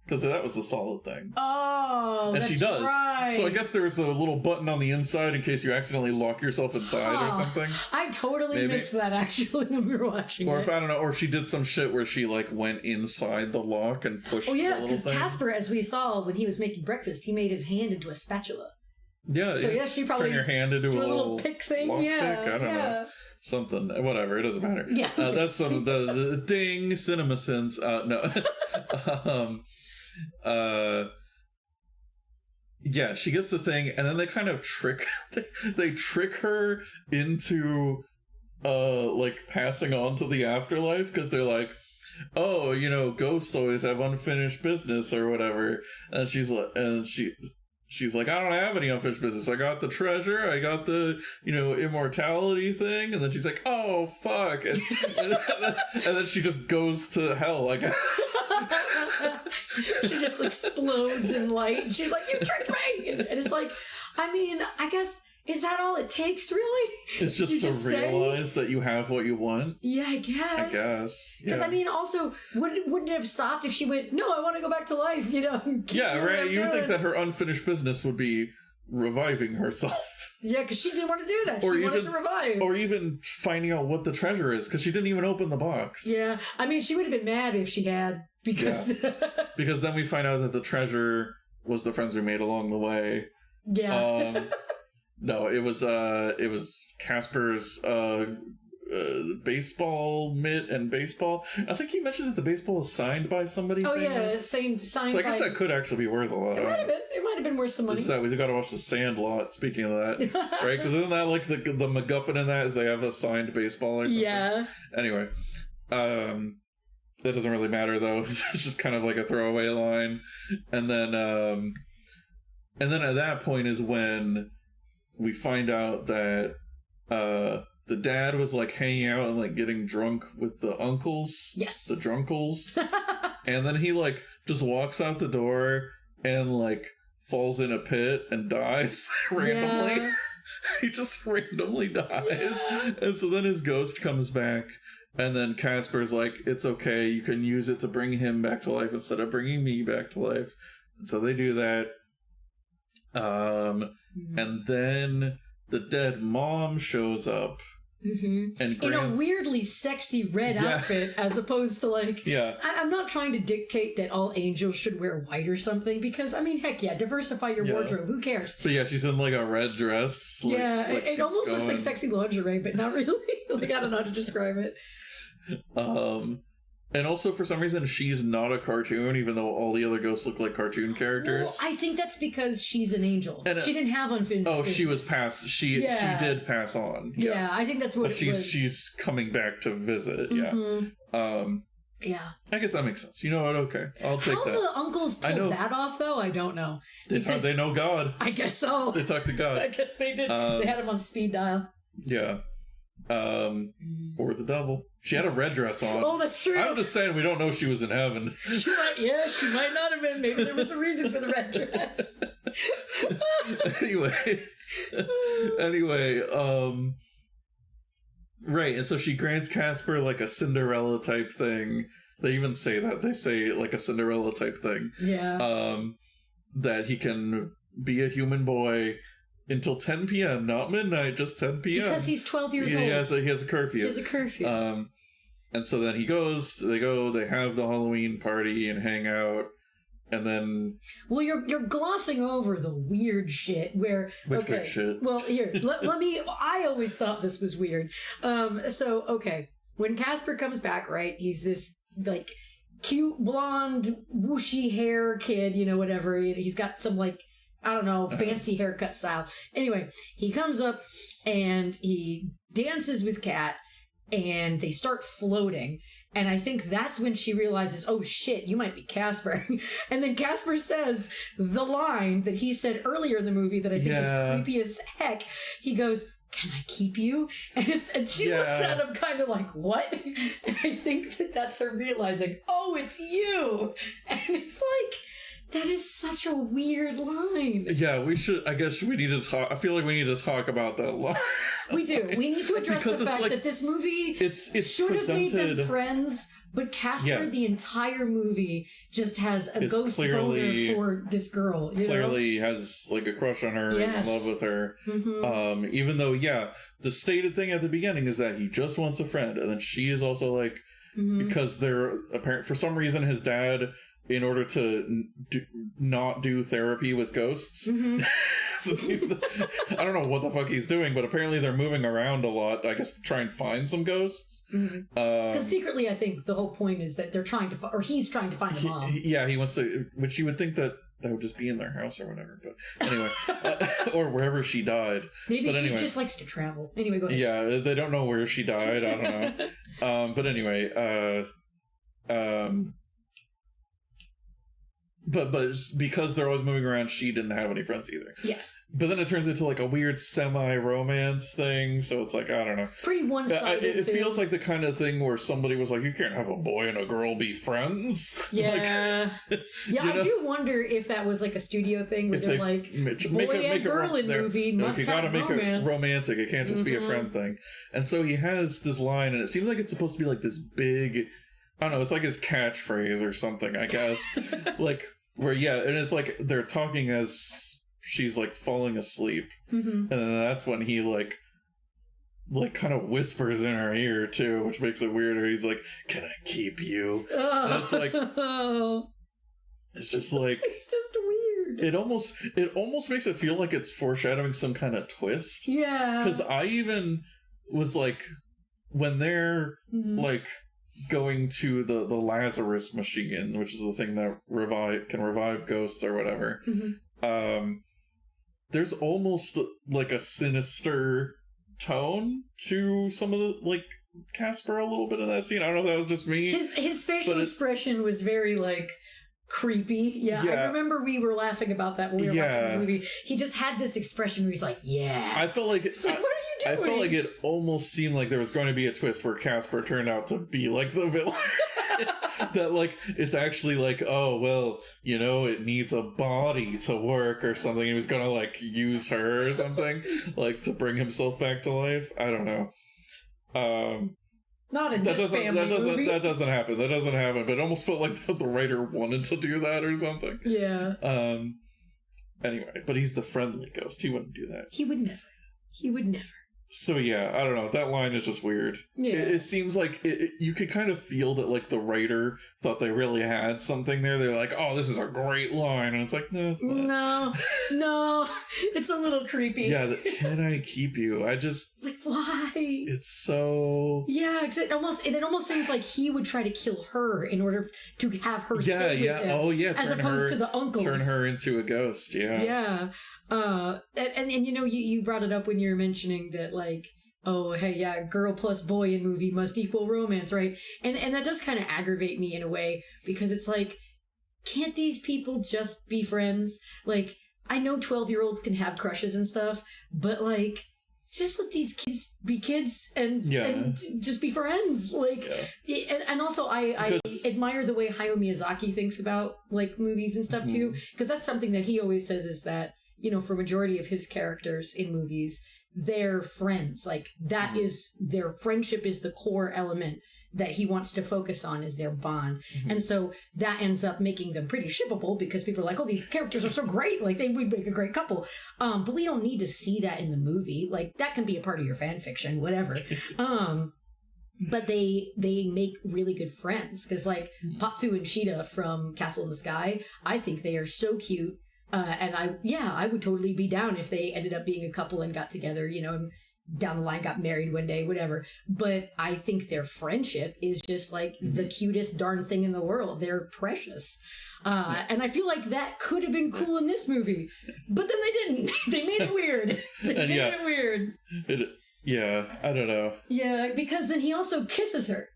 [SPEAKER 2] because that was a solid thing.
[SPEAKER 1] Oh,
[SPEAKER 2] and
[SPEAKER 1] that's
[SPEAKER 2] she does.
[SPEAKER 1] Right.
[SPEAKER 2] So I guess there's a little button on the inside in case you accidentally lock yourself inside or something.
[SPEAKER 1] I totally missed that, actually, when we were watching
[SPEAKER 2] or if I don't know, or if she did some shit where she like went inside the lock and pushed. Oh yeah, because
[SPEAKER 1] Casper, as we saw when he was making breakfast, he made his hand into a spatula.
[SPEAKER 2] Yeah.
[SPEAKER 1] So she probably
[SPEAKER 2] turn your hand into a
[SPEAKER 1] little pick thing. Pick?
[SPEAKER 2] I don't know. Something, whatever, it doesn't matter.
[SPEAKER 1] Yeah.
[SPEAKER 2] That's some of the ding cinema sins. No. Yeah, she gets the thing, and then they kind of trick her into like passing on to the afterlife, because they're like, oh, ghosts always have unfinished business or whatever. And she's like, I don't have any unfinished business. I got the treasure, I got the, immortality thing. And then she's like, oh, fuck. And then she just goes to hell, I guess.
[SPEAKER 1] She just explodes in light. She's like, you tricked me! And it's like, I guess, is that all it takes, really?
[SPEAKER 2] It's just to realize that you have what you want?
[SPEAKER 1] Yeah, I guess. Because, also, wouldn't it have stopped if she went, no, I want to go back to life,
[SPEAKER 2] Yeah, right? You would think that her unfinished business would be reviving herself.
[SPEAKER 1] Yeah, because she didn't want to do that. She wanted to revive.
[SPEAKER 2] Or even finding out what the treasure is, because she didn't even open the box.
[SPEAKER 1] Yeah, she would have been mad if she had, because...
[SPEAKER 2] Yeah. Because then we find out that the treasure was the friends we made along the way.
[SPEAKER 1] Yeah.
[SPEAKER 2] No, it was Casper's baseball mitt and baseball. I think he mentions that the baseball is signed by somebody.
[SPEAKER 1] Oh famous. Signed.
[SPEAKER 2] So I guess that could actually be worth a lot.
[SPEAKER 1] It might have been worth some money.
[SPEAKER 2] We got to watch The Sandlot. Speaking of that, right? Because isn't that like the MacGuffin in that is they have a signed baseball or something? Yeah. Anyway, that doesn't really matter though. It's just kind of like a throwaway line, and then at that point is when we find out that the dad was like hanging out and like getting drunk with the uncles.
[SPEAKER 1] Yes.
[SPEAKER 2] The drunkles. And then he like just walks out the door and like falls in a pit and dies randomly. Yeah. He just randomly dies. Yeah. And so then his ghost comes back And then Casper's like, it's okay, you can use it to bring him back to life instead of bringing me back to life. And so they do that. And then the dead mom shows up. And
[SPEAKER 1] in a weirdly sexy red outfit, as opposed to like... I'm not trying to dictate that all angels should wear white or something, because, I mean, heck yeah, diversify your wardrobe, who cares?
[SPEAKER 2] But yeah, she's in like a red dress. Like,
[SPEAKER 1] it almost looks like sexy lingerie, but not really. Like, I don't know how to describe it.
[SPEAKER 2] And also, for some reason, she's not a cartoon, even though all the other ghosts look like cartoon characters.
[SPEAKER 1] Well, I think that's because she's an angel. And, she didn't have unfinished business.
[SPEAKER 2] She was passed. She did pass on.
[SPEAKER 1] Yeah, I think that's what it was.
[SPEAKER 2] She's coming back to visit, I guess that makes sense. You know what? Okay. I'll take that.
[SPEAKER 1] How the uncles pulled that off, though, I don't know.
[SPEAKER 2] They know God.
[SPEAKER 1] I guess so.
[SPEAKER 2] They talk to God.
[SPEAKER 1] I guess they did. They had him on speed dial.
[SPEAKER 2] Yeah. Or the devil. She had a red dress on.
[SPEAKER 1] Oh, that's true.
[SPEAKER 2] I'm just saying we don't know she was in heaven.
[SPEAKER 1] She might not have been. Maybe there was a reason for the red dress.
[SPEAKER 2] Anyway, right, and so she grants Casper like a Cinderella type thing. They even say that. They say like a Cinderella type thing.
[SPEAKER 1] Yeah.
[SPEAKER 2] That he can be a human boy until 10 p.m., not midnight, just 10 p.m.
[SPEAKER 1] Because he's 12 years old.
[SPEAKER 2] Yeah, so he has a curfew.
[SPEAKER 1] He has a curfew.
[SPEAKER 2] And so then they have the Halloween party and hang out, and then...
[SPEAKER 1] Well, you're glossing over the weird shit where...
[SPEAKER 2] Which weird shit?
[SPEAKER 1] Well, here, let me... I always thought this was weird. When Casper comes back, right, he's this, like, cute, blonde, whooshy hair kid, whatever. He's got some, like... I don't know, fancy haircut style. Anyway, he comes up and he dances with Kat and they start floating. And I think that's when she realizes, oh shit, you might be Casper. And then Casper says the line that he said earlier in the movie that I think is creepy as heck. He goes, "Can I keep you?" And she looks at him kind of like, what? And I think that's her realizing, oh, it's you. And it's like... That is such a weird line. Yeah,
[SPEAKER 2] I guess we need to talk. I feel like we need to talk about that line.
[SPEAKER 1] We do. We need to address the fact that this movie should have made them friends, but Casper, the entire movie, just has a ghost boner for this girl.
[SPEAKER 2] Clearly has like a crush on her, is in love with her. Even though, the stated thing at the beginning is that he just wants a friend, and then she is also like, because they're apparent for some reason his dad, in order to not do therapy with ghosts. Since I don't know what the fuck he's doing, but apparently they're moving around a lot, I guess, to try and find some ghosts.
[SPEAKER 1] Because secretly, I think the whole point is that they're trying to or he's trying to find a mom.
[SPEAKER 2] He wants to, which you would think that would just be in their house or whatever, but anyway. Or wherever she died.
[SPEAKER 1] Maybe she just likes to travel. Anyway, go ahead.
[SPEAKER 2] Yeah, they don't know where she died, I don't know. But anyway, But because they're always moving around, she didn't have any friends either.
[SPEAKER 1] Yes.
[SPEAKER 2] But then it turns into like a weird semi-romance thing, so it's like, I don't know.
[SPEAKER 1] Pretty one-sided.
[SPEAKER 2] It feels like the kind of thing where somebody was like, you can't have a boy and a girl be friends.
[SPEAKER 1] Yeah. I do wonder if that was like a studio thing where they're like, boy and girl in movie must have romance. You gotta make it romantic, it can't just be a friend thing. And so he has this line, and it seems like it's supposed to be like this big, I don't know, it's like his catchphrase or something, I guess. Like... Where, and it's like they're talking as she's like falling asleep. And then that's when he like kind of whispers in her ear too, which makes it weirder. He's like, "Can I keep you?" And it's like, it's just like, it's just weird.
[SPEAKER 2] It almost makes it feel like it's foreshadowing some kind of twist.
[SPEAKER 1] Yeah.
[SPEAKER 2] Because I even was like, when they're like going to the Lazarus machine, which is the thing that can revive ghosts or whatever, there's almost like a sinister tone to some of the like Casper a little bit in that scene. I don't know if that was just me.
[SPEAKER 1] His facial expression was very like creepy. Yeah, I remember we were laughing about that when we were watching the movie. He just had this expression where he's like, I felt like it's like, what are you doing?
[SPEAKER 2] I felt like it almost seemed like there was going to be a twist where Casper turned out to be like the villain. That like it's actually like, oh well, it needs a body to work or something. He was gonna like use her or something like to bring himself back to life. I don't know.
[SPEAKER 1] Not in this family movie.
[SPEAKER 2] That doesn't happen. That doesn't happen. But it almost felt like the writer wanted to do that or something.
[SPEAKER 1] Yeah.
[SPEAKER 2] Anyway, but he's the friendly ghost. He wouldn't do that.
[SPEAKER 1] He would never. He would never.
[SPEAKER 2] So yeah, I don't know. That line is just weird. Yeah. It seems like you could kind of feel that like the writer thought they really had something there. They're like, oh, this is a great line. And it's like, no, it's not.
[SPEAKER 1] No. It's a little creepy.
[SPEAKER 2] Yeah, can I keep you? It's
[SPEAKER 1] like, why?
[SPEAKER 2] It's so...
[SPEAKER 1] Yeah, because it almost seems like he would try to kill her in order to have her stay with him.
[SPEAKER 2] Oh, yeah.
[SPEAKER 1] As opposed to the uncles.
[SPEAKER 2] Turn her into a ghost, yeah.
[SPEAKER 1] Yeah. And you know, you brought it up when you were mentioning that, like, oh, hey, yeah, girl plus boy in movie must equal romance, right? And that does kind of aggravate me in a way, because it's like, can't these people just be friends? Like, I know 12-year-olds can have crushes and stuff, but, like, just let these kids be kids and just be friends. Like, and also I admire the way Hayao Miyazaki thinks about, like, movies and stuff, too, because that's something that he always says is that, you know, for majority of his characters in movies, they're friends. Like, that is, their friendship is the core element that he wants to focus on, is their bond. And so that ends up making them pretty shippable, because people are like, oh, these characters are so great. Like, they would make a great couple. But we don't need to see that in the movie. Like, that can be a part of your fan fiction, whatever. But they make really good friends. Because, like, Patsu and Shida from Castle in the Sky, I think they are so cute. And I would totally be down if they ended up being a couple and got together, you know, and down the line got married one day, whatever. But I think their friendship is just like the cutest darn thing in the world. They're precious. And I feel like that could have been cool in this movie, but then they didn't. They made it weird.
[SPEAKER 2] I don't know. Yeah,
[SPEAKER 1] because then he also kisses her.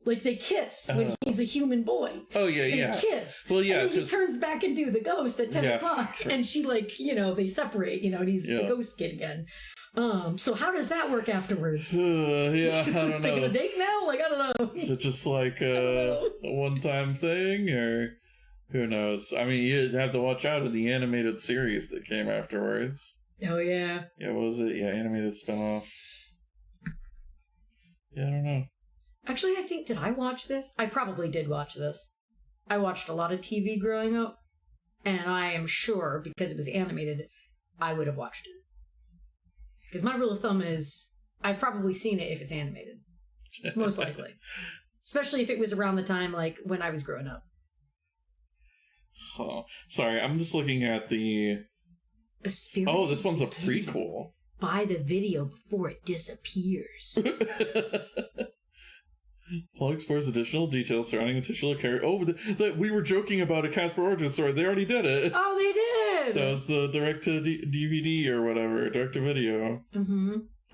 [SPEAKER 1] Like, they kiss when he's a human boy.
[SPEAKER 2] Oh, yeah,
[SPEAKER 1] they kiss. Well, yeah. And then he turns back into the ghost at 10 o'clock. And she, like, you know, they separate, you know, and he's the ghost kid again. So how does that work afterwards?
[SPEAKER 2] I don't know.
[SPEAKER 1] Taking a date now? Like, I don't know.
[SPEAKER 2] Is it just like a one-time thing, or who knows? I mean, you'd have to watch out in the animated series that came afterwards.
[SPEAKER 1] Oh, yeah.
[SPEAKER 2] Yeah, what was it? Yeah, animated spinoff. Yeah, I don't know.
[SPEAKER 1] Actually, I think, did I watch this? I probably did watch this. I watched a lot of TV growing up, and I am sure, because it was animated, I would have watched it. Because my rule of thumb is, I've probably seen it if it's animated. Most likely. Especially if it was around the time, like, when I was growing up.
[SPEAKER 2] Huh. Sorry, I'm just looking at the... Oh, this one's a prequel.
[SPEAKER 1] Buy the video before it disappears.
[SPEAKER 2] Paul explores additional details surrounding the titular character. Oh, that we were joking about a Casper origin story. They already did it.
[SPEAKER 1] Oh, they did.
[SPEAKER 2] That was the direct-to-DVD or whatever, direct-to-video.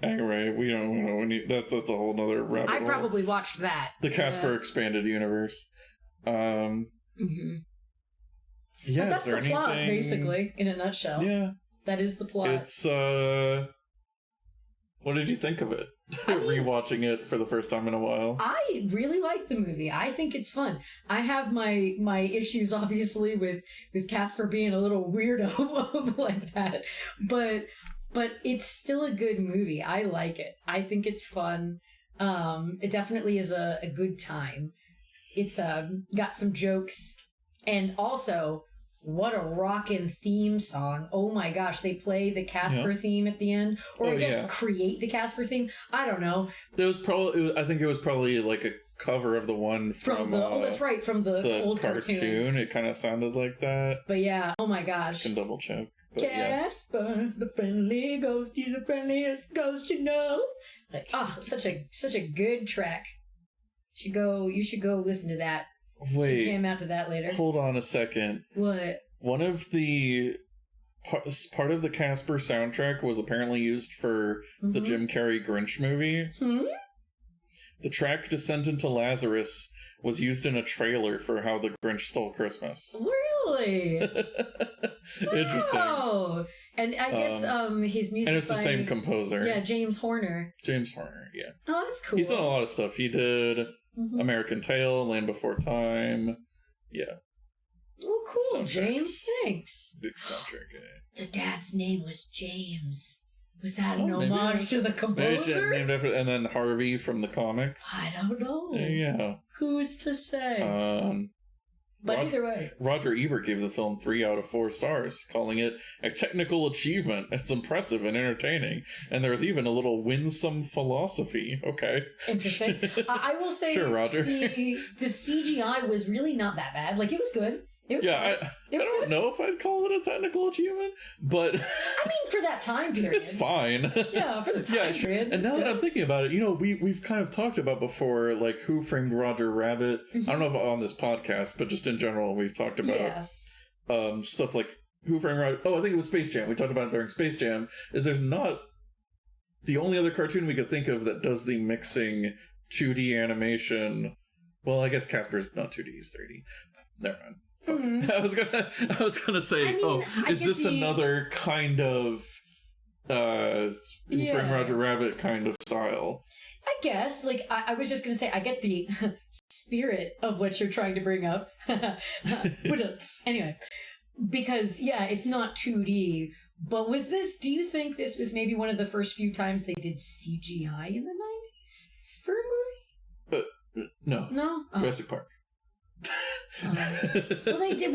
[SPEAKER 2] Anyway, we don't. That's a whole nother rabbit hole.
[SPEAKER 1] I probably watched that.
[SPEAKER 2] The Casper expanded universe. Yeah,
[SPEAKER 1] but that's the plot, basically, in a nutshell.
[SPEAKER 2] Yeah,
[SPEAKER 1] that is the plot.
[SPEAKER 2] It's What did you think of it? Rewatching it for the first time in a while.
[SPEAKER 1] I really like the movie. I think it's fun. I have my issues, obviously, with Casper being a little weirdo like that. But it's still a good movie. I like it. I think it's fun. It definitely is a good time. It's got some jokes. And also, what a rockin' theme song. Oh my gosh, they play the Casper theme at the end. Or I guess create the Casper theme. I don't know.
[SPEAKER 2] I think it was probably like a cover of the one from
[SPEAKER 1] that's right, from the old cartoon.
[SPEAKER 2] It kind of sounded like that.
[SPEAKER 1] But yeah, oh my gosh.
[SPEAKER 2] I can double check.
[SPEAKER 1] Casper, the friendly ghost, he's the friendliest ghost you know. Like, such a good track. You should go listen to that.
[SPEAKER 2] Wait,
[SPEAKER 1] jam out to that later.
[SPEAKER 2] Hold on a second.
[SPEAKER 1] What?
[SPEAKER 2] One of the part of the Casper soundtrack was apparently used for the Jim Carrey Grinch movie. The track "Descent into Lazarus" was used in a trailer for How the Grinch Stole Christmas.
[SPEAKER 1] Really?
[SPEAKER 2] Interesting.
[SPEAKER 1] Oh, and I guess his music.
[SPEAKER 2] And it's the same composer.
[SPEAKER 1] Yeah, James Horner.
[SPEAKER 2] Yeah.
[SPEAKER 1] Oh, that's cool.
[SPEAKER 2] He's done a lot of stuff. He did American Tail, Land Before Time. Yeah.
[SPEAKER 1] Oh, cool, James. Thanks.
[SPEAKER 2] Big soundtrack.
[SPEAKER 1] The dad's name was James. Was that an homage to the composer?
[SPEAKER 2] Named after, and then Harvey from the comics.
[SPEAKER 1] I don't know.
[SPEAKER 2] Yeah.
[SPEAKER 1] Who's to say? But either way.
[SPEAKER 2] Roger Ebert gave the film 3 out of 4 stars, calling it a technical achievement. It's impressive and entertaining. And there's even a little winsome philosophy. Okay.
[SPEAKER 1] Interesting. I will say
[SPEAKER 2] sure, Roger.
[SPEAKER 1] the CGI was really not that bad. Like, it was good. It was
[SPEAKER 2] I don't know if I'd call it a technical achievement, but...
[SPEAKER 1] I mean, for that time period.
[SPEAKER 2] It's fine.
[SPEAKER 1] Yeah, for the time period.
[SPEAKER 2] And now that I'm thinking about it, we've kind of talked about before, like, Who Framed Roger Rabbit. Mm-hmm. I don't know if on this podcast, but just in general, we've talked about stuff like Who Framed Roger... Oh, I think it was Space Jam. We talked about it during Space Jam. There's not... The only other cartoon we could think of that does the mixing 2D animation... Well, I guess Casper's not 2D, he's 3D. Never mind. Mm. I was gonna say, is this another kind of Frame Roger Rabbit kind of style?
[SPEAKER 1] I guess. Like, I was just gonna say, I get the spirit of what you're trying to bring up. Anyway, because it's not 2D. But do you think this was maybe one of the first few times they did CGI in the 90s for a movie?
[SPEAKER 2] No.
[SPEAKER 1] No?
[SPEAKER 2] Jurassic Park.
[SPEAKER 1] They did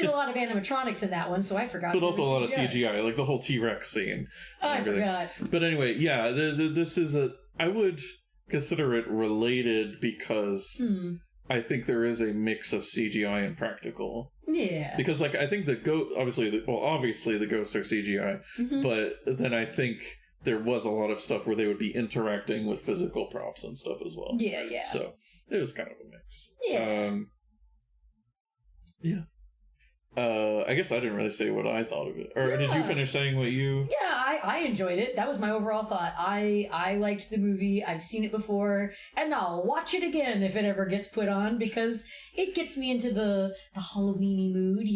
[SPEAKER 1] a lot of animatronics in that one, so I forgot.
[SPEAKER 2] But also a lot of CGI, like the whole T-Rex scene.
[SPEAKER 1] I forgot.
[SPEAKER 2] But anyway, this is I would consider it related because I think there is a mix of CGI and practical.
[SPEAKER 1] Yeah.
[SPEAKER 2] Because I think obviously the ghosts are CGI, but then I think there was a lot of stuff where they would be interacting with physical props and stuff as well.
[SPEAKER 1] Yeah, yeah.
[SPEAKER 2] So it was kind of a mix.
[SPEAKER 1] Yeah.
[SPEAKER 2] I guess I didn't really say what I thought of it. Or did you finish saying what you...
[SPEAKER 1] Yeah, I enjoyed it. That was my overall thought. I liked the movie. I've seen it before. And I'll watch it again if it ever gets put on, because it gets me into the Halloween-y mood,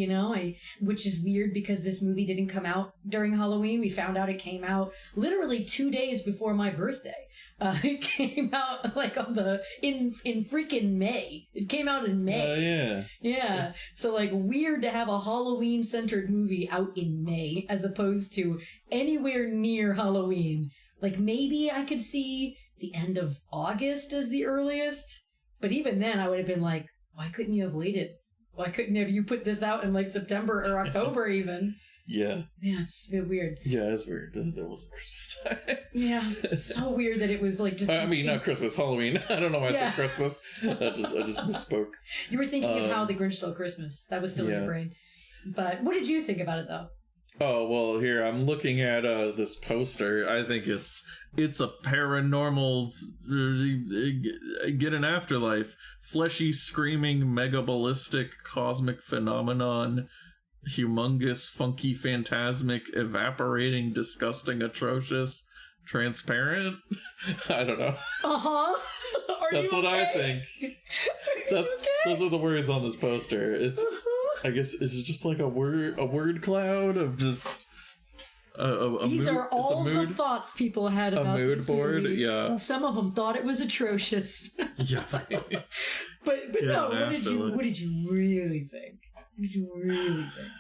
[SPEAKER 1] which is weird because this movie didn't come out during Halloween. We found out it came out literally 2 days before my birthday. It came out in freaking May. It came out in May. Yeah. So weird to have a Halloween-centered movie out in May as opposed to anywhere near Halloween. Maybe I could see the end of August as the earliest, but even then I would have been like, why couldn't you have waited? Why couldn't have you put this out in September or October even?
[SPEAKER 2] Yeah.
[SPEAKER 1] Yeah, it's a bit weird.
[SPEAKER 2] Yeah, it's weird that it wasn't Christmas time.
[SPEAKER 1] Yeah, it's so weird that it was just...
[SPEAKER 2] I mean, not Christmas, Halloween. I don't know why I said Christmas. I just misspoke.
[SPEAKER 1] You were thinking of How the Grinch Stole Christmas. That was still in your brain. But what did you think about it, though?
[SPEAKER 2] Oh, well, here, I'm looking at this poster. I think it's a paranormal... get an afterlife. Fleshy, screaming, mega-ballistic, cosmic phenomenon... humongous, funky, phantasmic, evaporating, disgusting, atrocious, transparent. I don't know. That's what I think. Those are the words on this poster. It's I guess it's just like a word cloud of just
[SPEAKER 1] these
[SPEAKER 2] mood,
[SPEAKER 1] are all the thoughts people had about
[SPEAKER 2] mood
[SPEAKER 1] this
[SPEAKER 2] board.
[SPEAKER 1] movie.
[SPEAKER 2] Yeah,
[SPEAKER 1] some of them thought it was atrocious.
[SPEAKER 2] Yeah,
[SPEAKER 1] but no. What did you really think? What did you really think?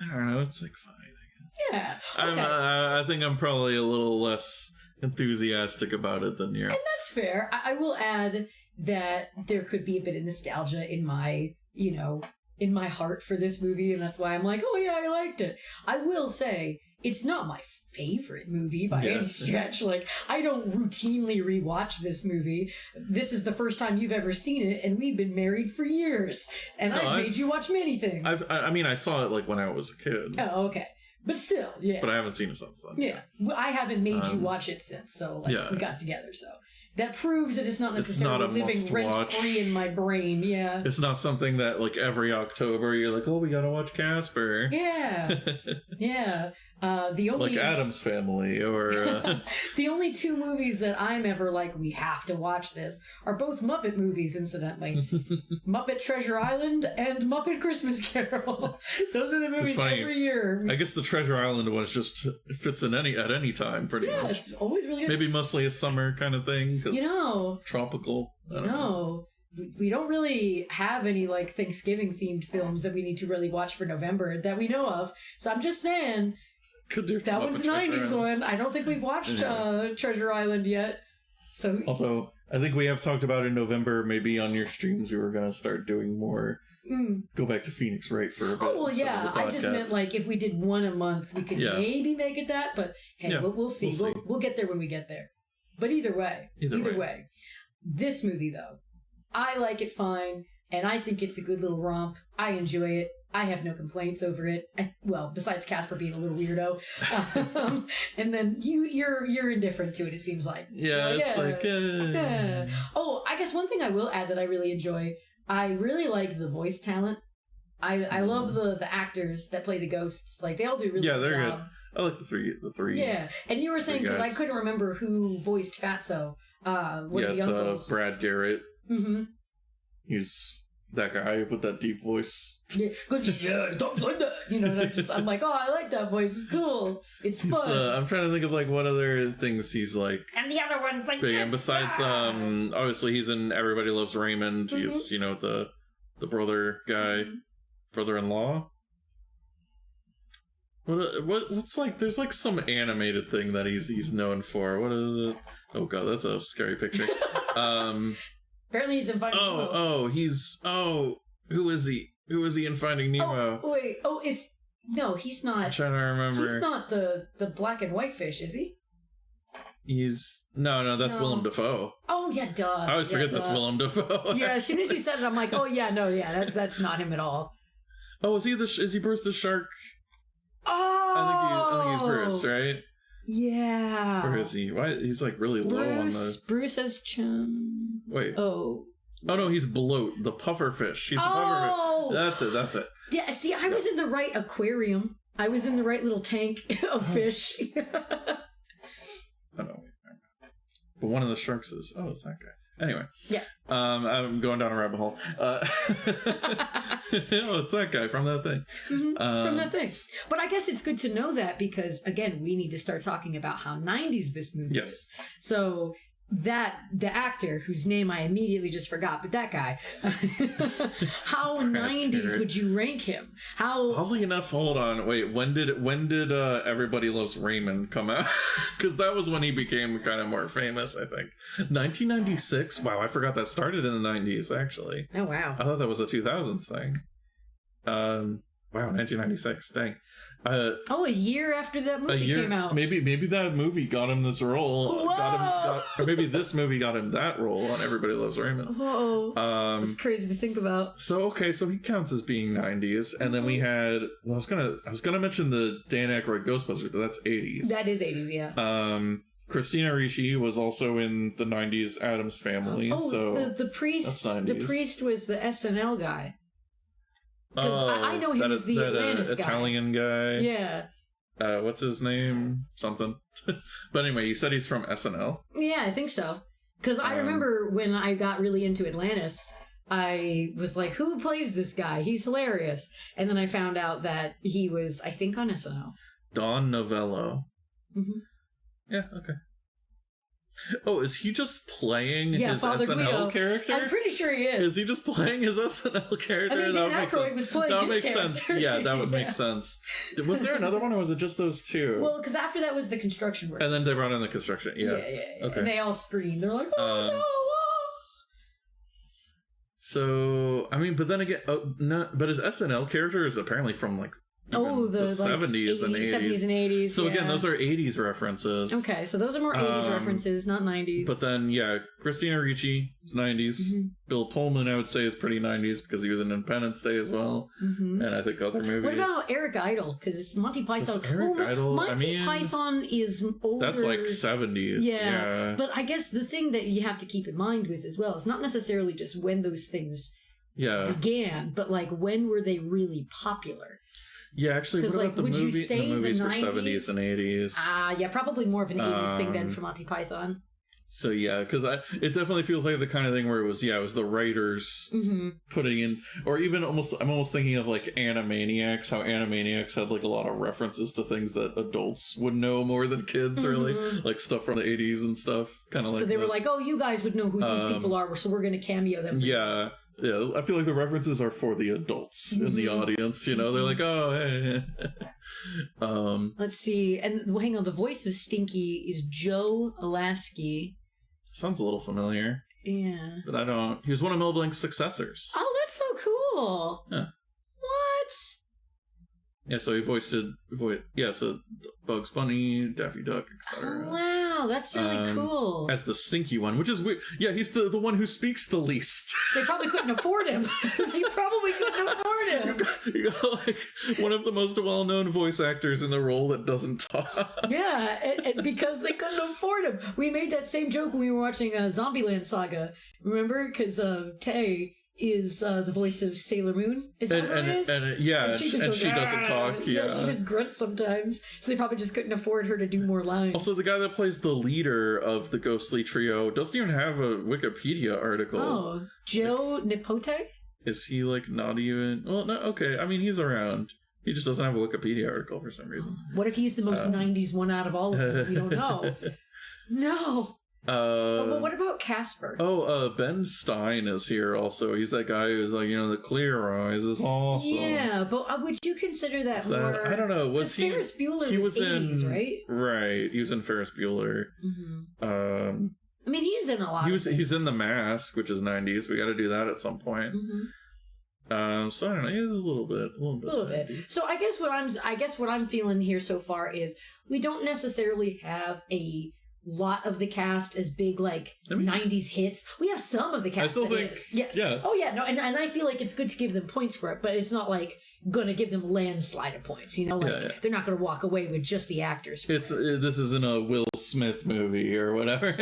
[SPEAKER 2] I don't know. It's fine, I
[SPEAKER 1] guess. Yeah.
[SPEAKER 2] Okay. I think I'm probably a little less enthusiastic about it than you.
[SPEAKER 1] And that's fair. I will add that there could be a bit of nostalgia in my, in my heart for this movie, and that's why I'm like, oh yeah, I liked it. I will say, it's not my favorite movie by any stretch. I don't routinely rewatch this movie. This is the first time you've ever seen it, and we've been married for years. And I've made you watch many things.
[SPEAKER 2] I saw it when I was a kid.
[SPEAKER 1] Oh, okay. But still, yeah.
[SPEAKER 2] But I haven't seen it since then.
[SPEAKER 1] Yeah. I haven't made you watch it since, so we got together, so. That proves that it's not necessarily living rent-free in my brain, yeah.
[SPEAKER 2] It's not something that, every October you're like, oh, we gotta watch Casper.
[SPEAKER 1] Yeah. Yeah. The only
[SPEAKER 2] Addams Family or
[SPEAKER 1] the only two movies that I'm ever we have to watch this are both Muppet movies, incidentally. Muppet Treasure Island and Muppet Christmas Carol. Those are the movies every year.
[SPEAKER 2] I guess the Treasure Island one just fits in at any time pretty much.
[SPEAKER 1] Yeah, it's always really good.
[SPEAKER 2] Maybe mostly a summer kind of thing. Tropical. I don't know.
[SPEAKER 1] We don't really have any Thanksgiving themed films that we need to really watch for November that we know of. So I'm just saying,
[SPEAKER 2] Could do
[SPEAKER 1] that one's 90s one. I don't think we've watched Treasure Island yet. So,
[SPEAKER 2] although I think we have talked about in November, maybe on your streams, we were going to start doing more. Go back to Phoenix Wright for a bit.
[SPEAKER 1] Oh, well, yeah. I just meant like if we did one a month, we could maybe make it that. But hey, we'll see. We'll get there when we get there. But either way, this movie, though, I like it fine. And I think it's a good little romp. I enjoy it. I have no complaints over it. Well, besides Casper being a little weirdo, and then you're indifferent to it. It seems like.
[SPEAKER 2] Yeah, it's like.
[SPEAKER 1] Oh, I guess one thing I will add that I really enjoy. I really like the voice talent. I love the actors that play the ghosts. Like they all do really good job. Yeah, they're good.
[SPEAKER 2] I like the three.
[SPEAKER 1] Yeah, and you were saying because I couldn't remember who voiced Fatso.
[SPEAKER 2] It's Brad Garrett.
[SPEAKER 1] Mm-hmm.
[SPEAKER 2] He's that guy with that deep voice.
[SPEAKER 1] Yeah, because don't like that. You know, I'm like, oh, I like that voice. It's cool. It's fun.
[SPEAKER 2] I'm trying to think of like what other things he's like.
[SPEAKER 1] And the other one's like
[SPEAKER 2] big. And besides, obviously he's in Everybody Loves Raymond. Mm-hmm. He's the brother guy, brother-in-law. What's like? There's like some animated thing that he's known for. What is it? Oh god, that's a scary picture.
[SPEAKER 1] Apparently he's in Finding Nemo.
[SPEAKER 2] Who is he? Who is he in Finding Nemo?
[SPEAKER 1] Oh, wait. Oh, he's not.
[SPEAKER 2] I'm trying to remember.
[SPEAKER 1] He's not the black and white fish, is he?
[SPEAKER 2] He's... No, that's Willem Dafoe.
[SPEAKER 1] Oh, yeah, duh.
[SPEAKER 2] I always forget that's Willem Dafoe.
[SPEAKER 1] Yeah, as soon as you said it, I'm like, oh, yeah, no, yeah, that's not him at all.
[SPEAKER 2] Oh, is he Bruce the Shark?
[SPEAKER 1] Oh!
[SPEAKER 2] I think he's Bruce, right?
[SPEAKER 1] Yeah.
[SPEAKER 2] Where is he? Why he's like really low on the...
[SPEAKER 1] Bruce has Chum.
[SPEAKER 2] Wait.
[SPEAKER 1] Oh
[SPEAKER 2] no, he's Bloat, the pufferfish. He's the pufferfish. That's it.
[SPEAKER 1] Yeah, see, I was in the right aquarium. I was in the right little tank of fish.
[SPEAKER 2] Oh no, wait. But one of the sharks is... Oh, it's that guy. Anyway.
[SPEAKER 1] Yeah.
[SPEAKER 2] I'm going down a rabbit hole. It's that guy from that thing.
[SPEAKER 1] Mm-hmm, from that thing. But I guess it's good to know that because, again, we need to start talking about how 90s this movie is. So the actor, whose name I immediately just forgot, but that guy, how 90s would you rank him?
[SPEAKER 2] Oddly enough, hold on. Wait, when did Everybody Loves Raymond come out? Because that was when he became kind of more famous, I think. 1996? Wow, I forgot that started in the 90s, actually.
[SPEAKER 1] Oh, wow.
[SPEAKER 2] I thought that was a 2000s thing. Wow, 1996. Dang.
[SPEAKER 1] A year after that movie came out.
[SPEAKER 2] Maybe that movie got him this role. Or maybe this movie got him that role on Everybody Loves Raymond.
[SPEAKER 1] Whoa. That's crazy to think about.
[SPEAKER 2] So he counts as being 90s, and then we had. Well, I was gonna mention the Dan Aykroyd Ghostbusters, but that's 80s.
[SPEAKER 1] That is 80s, yeah.
[SPEAKER 2] Christina Ricci was also in the 90s Addams Family.
[SPEAKER 1] The priest. The priest was the SNL guy. Because I know him as the Atlantis guy.
[SPEAKER 2] Italian guy.
[SPEAKER 1] Yeah.
[SPEAKER 2] What's his name? Something. But anyway, you said he's from SNL.
[SPEAKER 1] Yeah, I think so. Because I remember when I got really into Atlantis, I was like, who plays this guy? He's hilarious. And then I found out that he was, I think, on SNL.
[SPEAKER 2] Don Novello.
[SPEAKER 1] Mm-hmm.
[SPEAKER 2] Yeah, okay. Oh, is he just playing his
[SPEAKER 1] Father
[SPEAKER 2] SNL
[SPEAKER 1] Guido.
[SPEAKER 2] character?
[SPEAKER 1] I'm pretty sure he is.
[SPEAKER 2] Is he just playing his SNL character?
[SPEAKER 1] I mean, Dan Aykroyd was playing
[SPEAKER 2] that
[SPEAKER 1] his
[SPEAKER 2] makes
[SPEAKER 1] character.
[SPEAKER 2] sense. Yeah, that would make sense. Was there another one, or was it just those two?
[SPEAKER 1] Well, because after that was the construction workers.
[SPEAKER 2] And then they brought in the construction. Yeah.
[SPEAKER 1] Yeah.
[SPEAKER 2] Okay.
[SPEAKER 1] And they all screamed. They're like, oh, no!
[SPEAKER 2] So, I mean, but then again, but his SNL character is apparently from, like, the 70s and 80s.
[SPEAKER 1] 70s and 80s.
[SPEAKER 2] So again, those are 80s references.
[SPEAKER 1] Okay, so those are more 80s references, not 90s.
[SPEAKER 2] But then, yeah, Christina Ricci is 90s. Mm-hmm. Bill Pullman, I would say, is pretty 90s because he was in Independence Day as well. Mm-hmm. And I think other movies.
[SPEAKER 1] What about Eric Idle? Because Monty Python. Monty Python is older.
[SPEAKER 2] That's like 70s. Yeah.
[SPEAKER 1] But I guess the thing that you have to keep in mind with as well is not necessarily just when those things began, but like when were they really popular?
[SPEAKER 2] Yeah, actually, what about the movies for 70s and 80s?
[SPEAKER 1] Yeah, probably more of an 80s thing than for Monty Python.
[SPEAKER 2] So yeah, because it definitely feels like the kind of thing where it was the writers putting in, or even I'm almost thinking of like Animaniacs, how Animaniacs had like a lot of references to things that adults would know more than kids, really, like stuff from the 80s and stuff, kind of like.
[SPEAKER 1] So they were like, oh, you guys would know who these people are, so we're going to cameo them.
[SPEAKER 2] Yeah. Yeah, I feel like the references are for the adults in the audience, you know? They're like, oh, hey.
[SPEAKER 1] Let's see. And hang on, the voice of Stinky is Joe Alasky.
[SPEAKER 2] Sounds a little familiar.
[SPEAKER 1] Yeah.
[SPEAKER 2] But I don't... He was one of Mel Blanc's successors.
[SPEAKER 1] Oh, that's so cool.
[SPEAKER 2] Yeah.
[SPEAKER 1] What?
[SPEAKER 2] Yeah, so he voiced so Bugs Bunny, Daffy Duck, etc.
[SPEAKER 1] Oh, wow, that's really cool.
[SPEAKER 2] As the Stinky one, which is weird. Yeah, he's the one who speaks the least.
[SPEAKER 1] They probably couldn't afford him. You got
[SPEAKER 2] like one of the most well-known voice actors in the role that doesn't talk.
[SPEAKER 1] Yeah, and because they couldn't afford him. We made that same joke when we were watching Zombieland Saga. Remember? Because Tay is the voice of Sailor Moon. Is that what it is?
[SPEAKER 2] And she doesn't talk. Yeah,
[SPEAKER 1] she just grunts sometimes. So they probably just couldn't afford her to do more lines.
[SPEAKER 2] Also, the guy that plays the leader of the ghostly trio doesn't even have a Wikipedia article.
[SPEAKER 1] Oh, Joe Nipote?
[SPEAKER 2] Is he like not even? Well, no. Okay, I mean he's around. He just doesn't have a Wikipedia article for some reason.
[SPEAKER 1] What if he's the most 90s one out of all of them? We don't know. No. But what about Casper?
[SPEAKER 2] Ben Stein is here also. He's that guy who's like, the Clear Eyes is awesome.
[SPEAKER 1] Yeah, but would you consider that more...
[SPEAKER 2] I don't know. Was he...
[SPEAKER 1] Ferris Bueller was 80s, right?
[SPEAKER 2] Right. He was in Ferris Bueller.
[SPEAKER 1] Mm-hmm. I mean, he's in a lot of things.
[SPEAKER 2] He's in The Mask, which is 90s. We got to do that at some point.
[SPEAKER 1] Mm-hmm.
[SPEAKER 2] So I don't know. He's a little bit.
[SPEAKER 1] So I guess what I'm feeling here so far is we don't necessarily have a lot of the cast as big 90s hits. We have some of the cast.
[SPEAKER 2] I still think
[SPEAKER 1] yes.
[SPEAKER 2] Yeah.
[SPEAKER 1] Oh yeah, no, and I feel like it's good to give them points for it, but it's not gonna give them landslide of points. They're not gonna walk away with just the actors.
[SPEAKER 2] This isn't a Will Smith movie or whatever,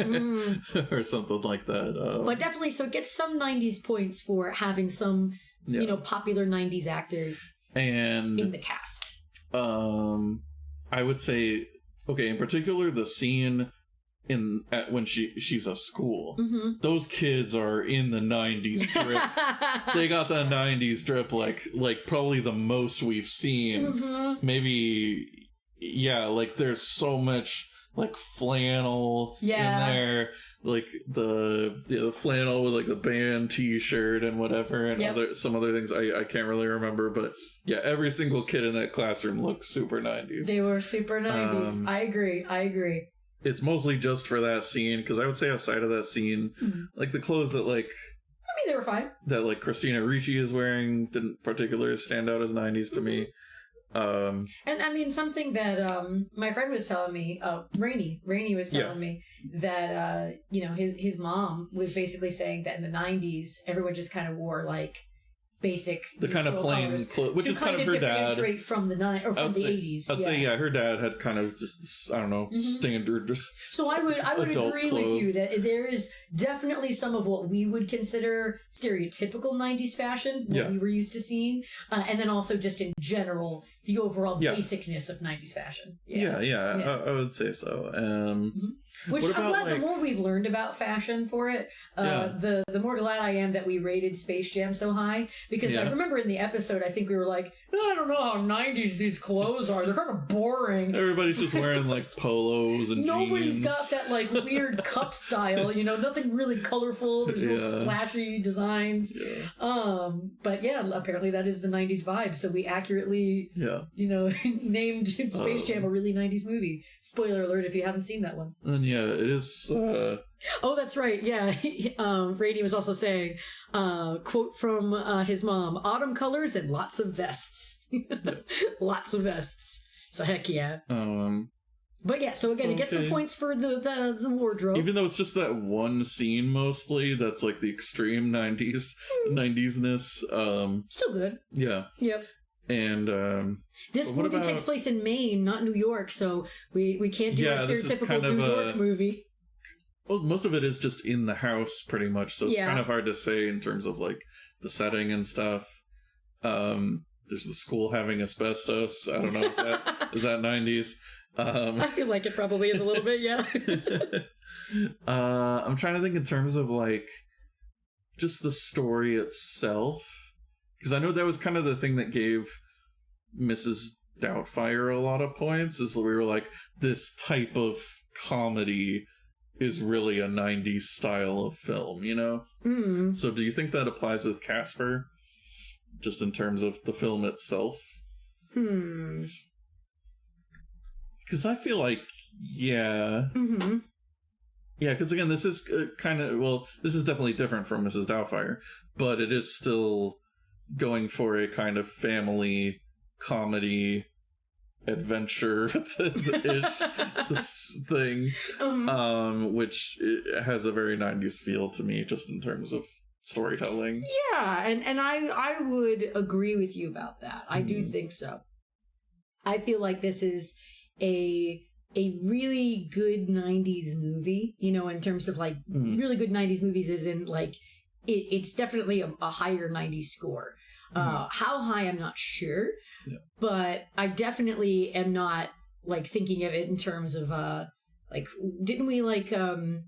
[SPEAKER 2] or something like that.
[SPEAKER 1] But definitely, so it gets some 90s points for having some popular 90s actors
[SPEAKER 2] and
[SPEAKER 1] in the cast.
[SPEAKER 2] I would say, okay, in particular, the scene when she's at school, those kids are in the 90s drip. They got the 90s drip like probably the most we've seen. Maybe there's so much flannel in there, the flannel with the band t-shirt and whatever, and some other things I can't really remember, but yeah, every single kid in that classroom looked super 90s.
[SPEAKER 1] They were super 90s. I agree.
[SPEAKER 2] It's mostly just for that scene, because I would say outside of that scene, the clothes that I mean,
[SPEAKER 1] they were fine. That
[SPEAKER 2] Christina Ricci is wearing didn't particularly stand out as 90s to me.
[SPEAKER 1] And I mean, something that my friend was telling me, Rainey was telling me that his mom was basically saying that in the 90s everyone just kind of wore basic
[SPEAKER 2] the kind of plain clothes, which is kind of her dad
[SPEAKER 1] from the 80s.
[SPEAKER 2] I'd say her dad had kind of just, I don't know, standard.
[SPEAKER 1] So I would agree
[SPEAKER 2] clothes.
[SPEAKER 1] with you that there is definitely some of what we would consider stereotypical 90s fashion, what we were used to seeing, and then also just in general the overall basicness of 90s fashion.
[SPEAKER 2] I would say so.
[SPEAKER 1] Which I'm glad the more we've learned about fashion for it, the more glad I am that we rated Space Jam so high. Because I remember in the episode, I think we were like, I don't know how 90s these clothes are. They're kind of boring.
[SPEAKER 2] Everybody's just wearing polos and
[SPEAKER 1] Nobody's
[SPEAKER 2] jeans.
[SPEAKER 1] got that weird cup style, nothing really colorful. There's no splashy designs. But apparently that is the 90s vibe. So we accurately, named Space Jam a really 90s movie. Spoiler alert if you haven't seen that one.
[SPEAKER 2] And it is.
[SPEAKER 1] Oh, that's right. Yeah. Brady was also saying, quote from his mom, autumn colors and lots of vests. Lots of vests. So heck yeah. But yeah, so again, it gets some points for the wardrobe.
[SPEAKER 2] Even though it's just that one scene mostly, that's the extreme 90s-ness.
[SPEAKER 1] Still good.
[SPEAKER 2] Yeah.
[SPEAKER 1] Yep.
[SPEAKER 2] And
[SPEAKER 1] this movie takes place in Maine, not New York, so we can't do a stereotypical New York movie.
[SPEAKER 2] Well, most of it is just in the house, pretty much, so it's kind of hard to say in terms of the setting and stuff. There's the school having asbestos. I don't know, is that 90s?
[SPEAKER 1] I feel like it probably is a little bit, yeah.
[SPEAKER 2] I'm trying to think in terms of just the story itself, because I know that was kind of the thing that gave Mrs. Doubtfire a lot of points, is we were this type of comedy is really a 90s style of film, you know?
[SPEAKER 1] Mm.
[SPEAKER 2] So do you think that applies with Casper? Just in terms of the film itself? Because I feel like, yeah.
[SPEAKER 1] Mm-hmm.
[SPEAKER 2] Yeah, because again, this is this is definitely different from Mrs. Doubtfire, but it is still going for a kind of family comedy adventure this thing, which has a very 90s feel to me, just in terms of storytelling.
[SPEAKER 1] Yeah, and I would agree with you about that. I do think so. I feel like this is a really good 90s movie, you know, in terms of like really good 90s movies, is in like it's definitely a higher 90s score. How high, I'm not sure, but I definitely am not like thinking of it in terms of like, didn't we like I'm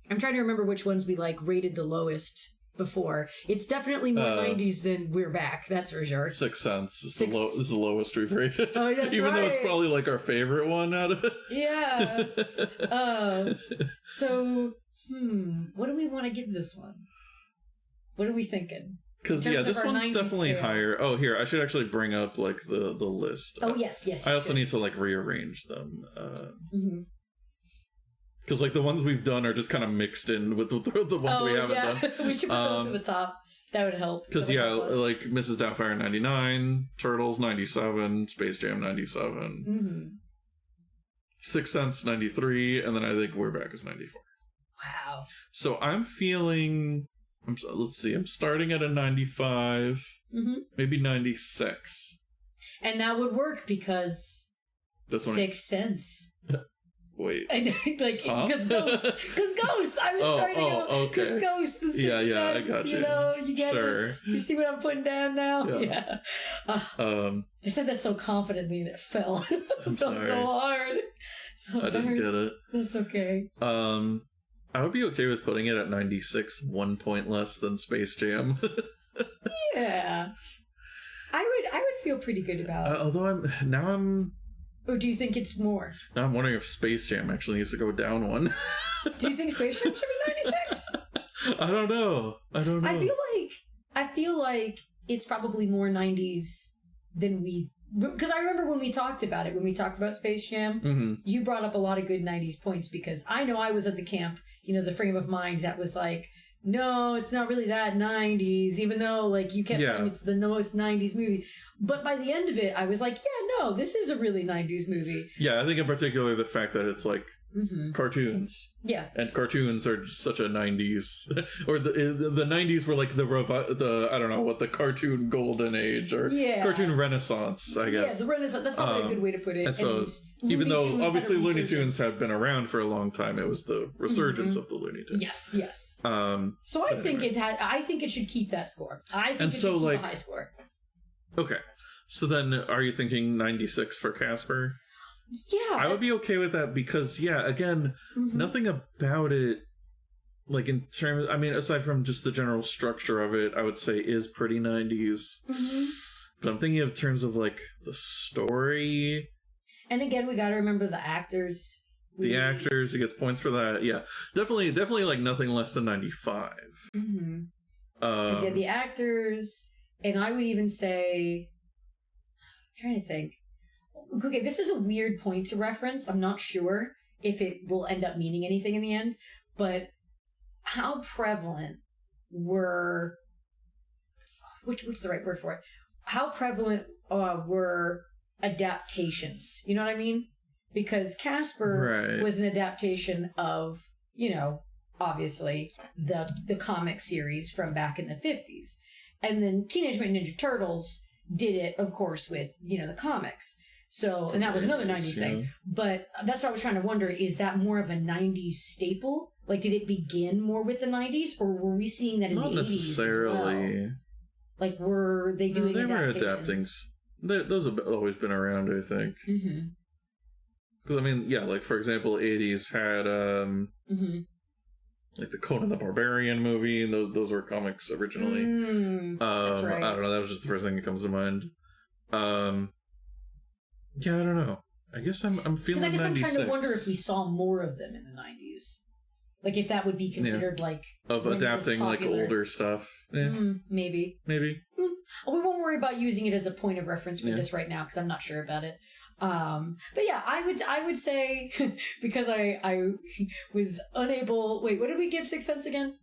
[SPEAKER 1] trying to remember which ones we like rated the lowest before. It's definitely more 90s than We're Back, that's for sure.
[SPEAKER 2] Sixth Sense is the lowest we've rated.
[SPEAKER 1] Oh, that's
[SPEAKER 2] Even
[SPEAKER 1] right.
[SPEAKER 2] though it's probably like our favorite one out of it.
[SPEAKER 1] Yeah. So, what do we want to give this one? What are we thinking?
[SPEAKER 2] Because, yeah, this one's definitely
[SPEAKER 1] scale.
[SPEAKER 2] higher. Oh, here, I should actually bring up, like, the list.
[SPEAKER 1] Oh, yes.
[SPEAKER 2] I also need to, like, rearrange them. Because, like, the ones we've done are just kind of mixed in with the ones we haven't done.
[SPEAKER 1] We should put those to the top. That would help.
[SPEAKER 2] Because, yeah, like, Mrs. Doubtfire 99, Turtles 97, Space Jam 97, Sixth Sense 93, and then I think We're Back is 94.
[SPEAKER 1] Wow.
[SPEAKER 2] So I'm feeling... let's see, I'm starting at a 95, maybe 96.
[SPEAKER 1] And that would work because Sixth Sense.
[SPEAKER 2] Wait.
[SPEAKER 1] I know, like, because Ghosts. I was trying to go,
[SPEAKER 2] okay.
[SPEAKER 1] because Ghosts, the Sixth Sense,
[SPEAKER 2] I got you.
[SPEAKER 1] You know, you get
[SPEAKER 2] sure.
[SPEAKER 1] it. You see what I'm putting down now? Yeah. I said that so confidently and it fell. It fell so hard. So
[SPEAKER 2] I didn't get it.
[SPEAKER 1] That's okay.
[SPEAKER 2] I would be okay with putting it at 96, 1 point less than Space Jam.
[SPEAKER 1] Yeah. I would feel pretty good about it.
[SPEAKER 2] Although I'm...
[SPEAKER 1] Or do you think it's more?
[SPEAKER 2] Now I'm wondering if Space Jam actually needs to go down one.
[SPEAKER 1] Do you think Space Jam should be 96?
[SPEAKER 2] I don't know.
[SPEAKER 1] I feel like it's probably more 90s than we... Because I remember when we talked about it, when we talked about Space Jam, you brought up a lot of good 90s points, because I know I was at the camp, you know, the frame of mind that was like, no, it's not really that 90s, even though, like, you kept saying it's the most 90s movie. But by the end of it, I was like, yeah, no, this is a really 90s movie.
[SPEAKER 2] Yeah, I think in particular the fact that it's, like, cartoons.
[SPEAKER 1] Yeah.
[SPEAKER 2] And cartoons are just such a 90s... or the 90s were, like, the I don't know, what, the cartoon golden age, or cartoon renaissance, I guess.
[SPEAKER 1] Yeah, the renaissance, that's probably a good way to put it.
[SPEAKER 2] And so, even though, obviously, Looney Tunes have been around for a long time, it was the resurgence of the Looney Tunes.
[SPEAKER 1] Yes. So I think it should keep that score. I think it should keep a high score.
[SPEAKER 2] Okay. So then, are you thinking 96 for Casper?
[SPEAKER 1] Yeah.
[SPEAKER 2] I would be okay with that because, again, nothing about it, like, in terms... I mean, aside from just the general structure of it, I would say is pretty 90s. But I'm thinking of terms of, like, the story.
[SPEAKER 1] And again, we gotta remember the actors.
[SPEAKER 2] The actors, it gets points for that. Yeah. Definitely, like, nothing less than 95.
[SPEAKER 1] Because, the actors... And I would even say... I'm trying to think. Okay, this is a weird point to reference. I'm not sure if it will end up meaning anything in the end. But how prevalent were... What's the right word for it? How prevalent were adaptations? You know what I mean? Because Casper was an adaptation of, you know, obviously, the comic series from back in the 50s. And then Teenage Mutant Ninja Turtles did it, of course, with, you know, the comics. So, and that was another 90s thing. But that's what I was trying to wonder, is that more of a 90s staple? Like, did it begin more with the 90s, or were we seeing that in the 80s
[SPEAKER 2] necessarily.
[SPEAKER 1] As well? Like, were they doing adaptations?
[SPEAKER 2] Were adapting. Those have always been around, I think. Because, I mean, like, for example, 80s had, like the Conan the Barbarian movie, and those were comics originally.
[SPEAKER 1] That's right.
[SPEAKER 2] I don't know, that was just the first thing that comes to mind. I don't know. I guess I'm feeling 96.
[SPEAKER 1] Because I guess I'm trying to wonder if we saw more of them in the 90s. Like, if that would be considered, like...
[SPEAKER 2] Of adapting, like, older stuff.
[SPEAKER 1] Maybe.
[SPEAKER 2] Maybe.
[SPEAKER 1] We won't worry about using it as a point of reference for this right now, because I'm not sure about it. But yeah, I would say, because I was unable... Wait, what did we give Sixth Sense again?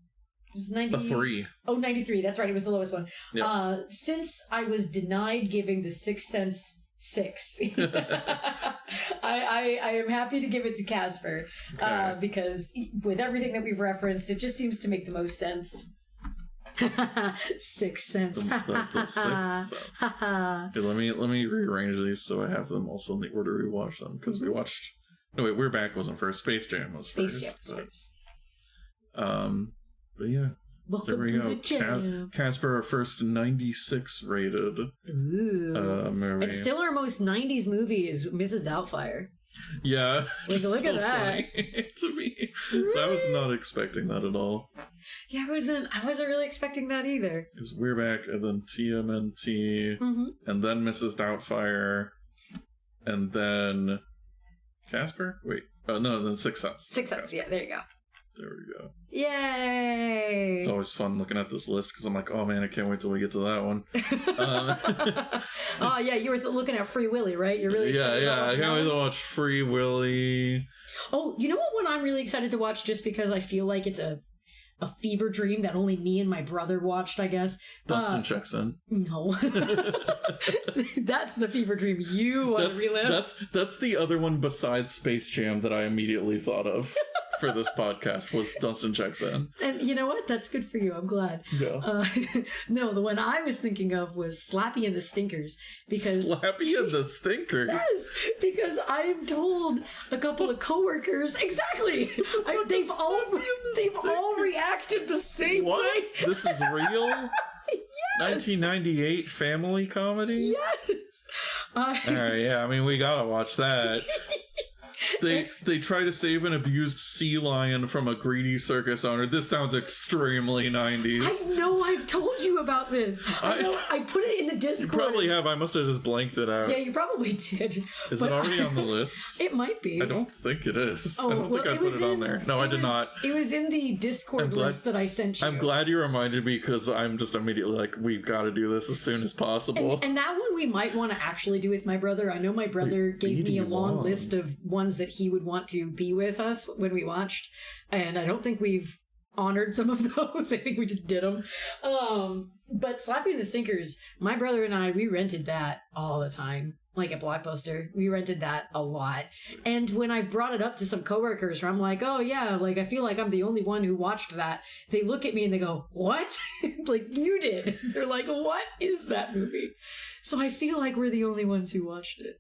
[SPEAKER 1] It was 90... 3. Oh, 93. That's right. It was the lowest one. Yep. Since I was denied giving the Sixth Sense 6, I am happy to give it to Casper, because with everything that we've referenced, it just seems to make the most sense. Sixth Sense.
[SPEAKER 2] The Sixth Sense. Okay, let me rearrange these so I have them also in the order we watched them, because we watched... No, wait, We're Back wasn't first. Space Jam was first. But yeah.
[SPEAKER 1] Welcome
[SPEAKER 2] there we
[SPEAKER 1] to
[SPEAKER 2] go.
[SPEAKER 1] the jam.
[SPEAKER 2] Casper, our first 96 rated movie.
[SPEAKER 1] And still our most 90s movie is Mrs. Doubtfire.
[SPEAKER 2] Yeah.
[SPEAKER 1] Look at that.
[SPEAKER 2] To me. So I was not expecting that at all.
[SPEAKER 1] Yeah, I wasn't really expecting that either.
[SPEAKER 2] It was We're Back, and then TMNT, and then Mrs. Doubtfire, and then Casper? Wait. Oh, no, then Sixth Sense.
[SPEAKER 1] Sixth Sense, yeah, there you go.
[SPEAKER 2] There we go.
[SPEAKER 1] Yay!
[SPEAKER 2] It's always fun looking at this list because I'm like, oh man, I can't wait till we get to that one.
[SPEAKER 1] Oh yeah, you were looking at Free Willy, right? You're really excited.
[SPEAKER 2] Yeah. I can't wait to watch Free Willy.
[SPEAKER 1] Oh, you know what one I'm really excited to watch just because I feel like it's a fever dream that only me and my brother watched, I guess.
[SPEAKER 2] Dustin checks in.
[SPEAKER 1] No. That's the fever dream you want to relive.
[SPEAKER 2] That's the other one besides Space Jam that I immediately thought of for this podcast was Dustin checks in.
[SPEAKER 1] And you know what? That's good for you. I'm glad.
[SPEAKER 2] Yeah.
[SPEAKER 1] No, the one I was thinking of was Slappy and the Stinkers. Because
[SPEAKER 2] Slappy and the Stinkers?
[SPEAKER 1] Yes, because I've told a couple of coworkers exactly. They've all reacted the same way.
[SPEAKER 2] This is real?
[SPEAKER 1] Yes.
[SPEAKER 2] 1998 family comedy?
[SPEAKER 1] Yes.
[SPEAKER 2] Alright, yeah, I mean, we gotta watch that. They try to save an abused sea lion from a greedy circus owner. This sounds extremely 90s.
[SPEAKER 1] I know, I've told you about this. I put it in the Discord.
[SPEAKER 2] You probably have. I must have just blanked it out.
[SPEAKER 1] Yeah, you probably did.
[SPEAKER 2] Is it already on the list?
[SPEAKER 1] It might be.
[SPEAKER 2] I don't think it is.
[SPEAKER 1] Oh,
[SPEAKER 2] I don't think I put it on there. No, I did not.
[SPEAKER 1] It was in the Discord list that I sent you.
[SPEAKER 2] I'm glad you reminded me because I'm just immediately like, we've got to do this as soon as possible.
[SPEAKER 1] And that one we might want to actually do with my brother. I know my brother gave me a long list of ones that he would want to be with us when we watched, and I don't think we've honored some of those. I think we just did them. But Slappy and the Stinkers, my brother and I, we rented that all the time. Like at Blockbuster. We rented that a lot. And when I brought it up to some coworkers where I'm like, oh yeah, like I feel like I'm the only one who watched that, they look at me and they go, what? Like, you did. They're like, what is that movie? So I feel like we're the only ones who watched it.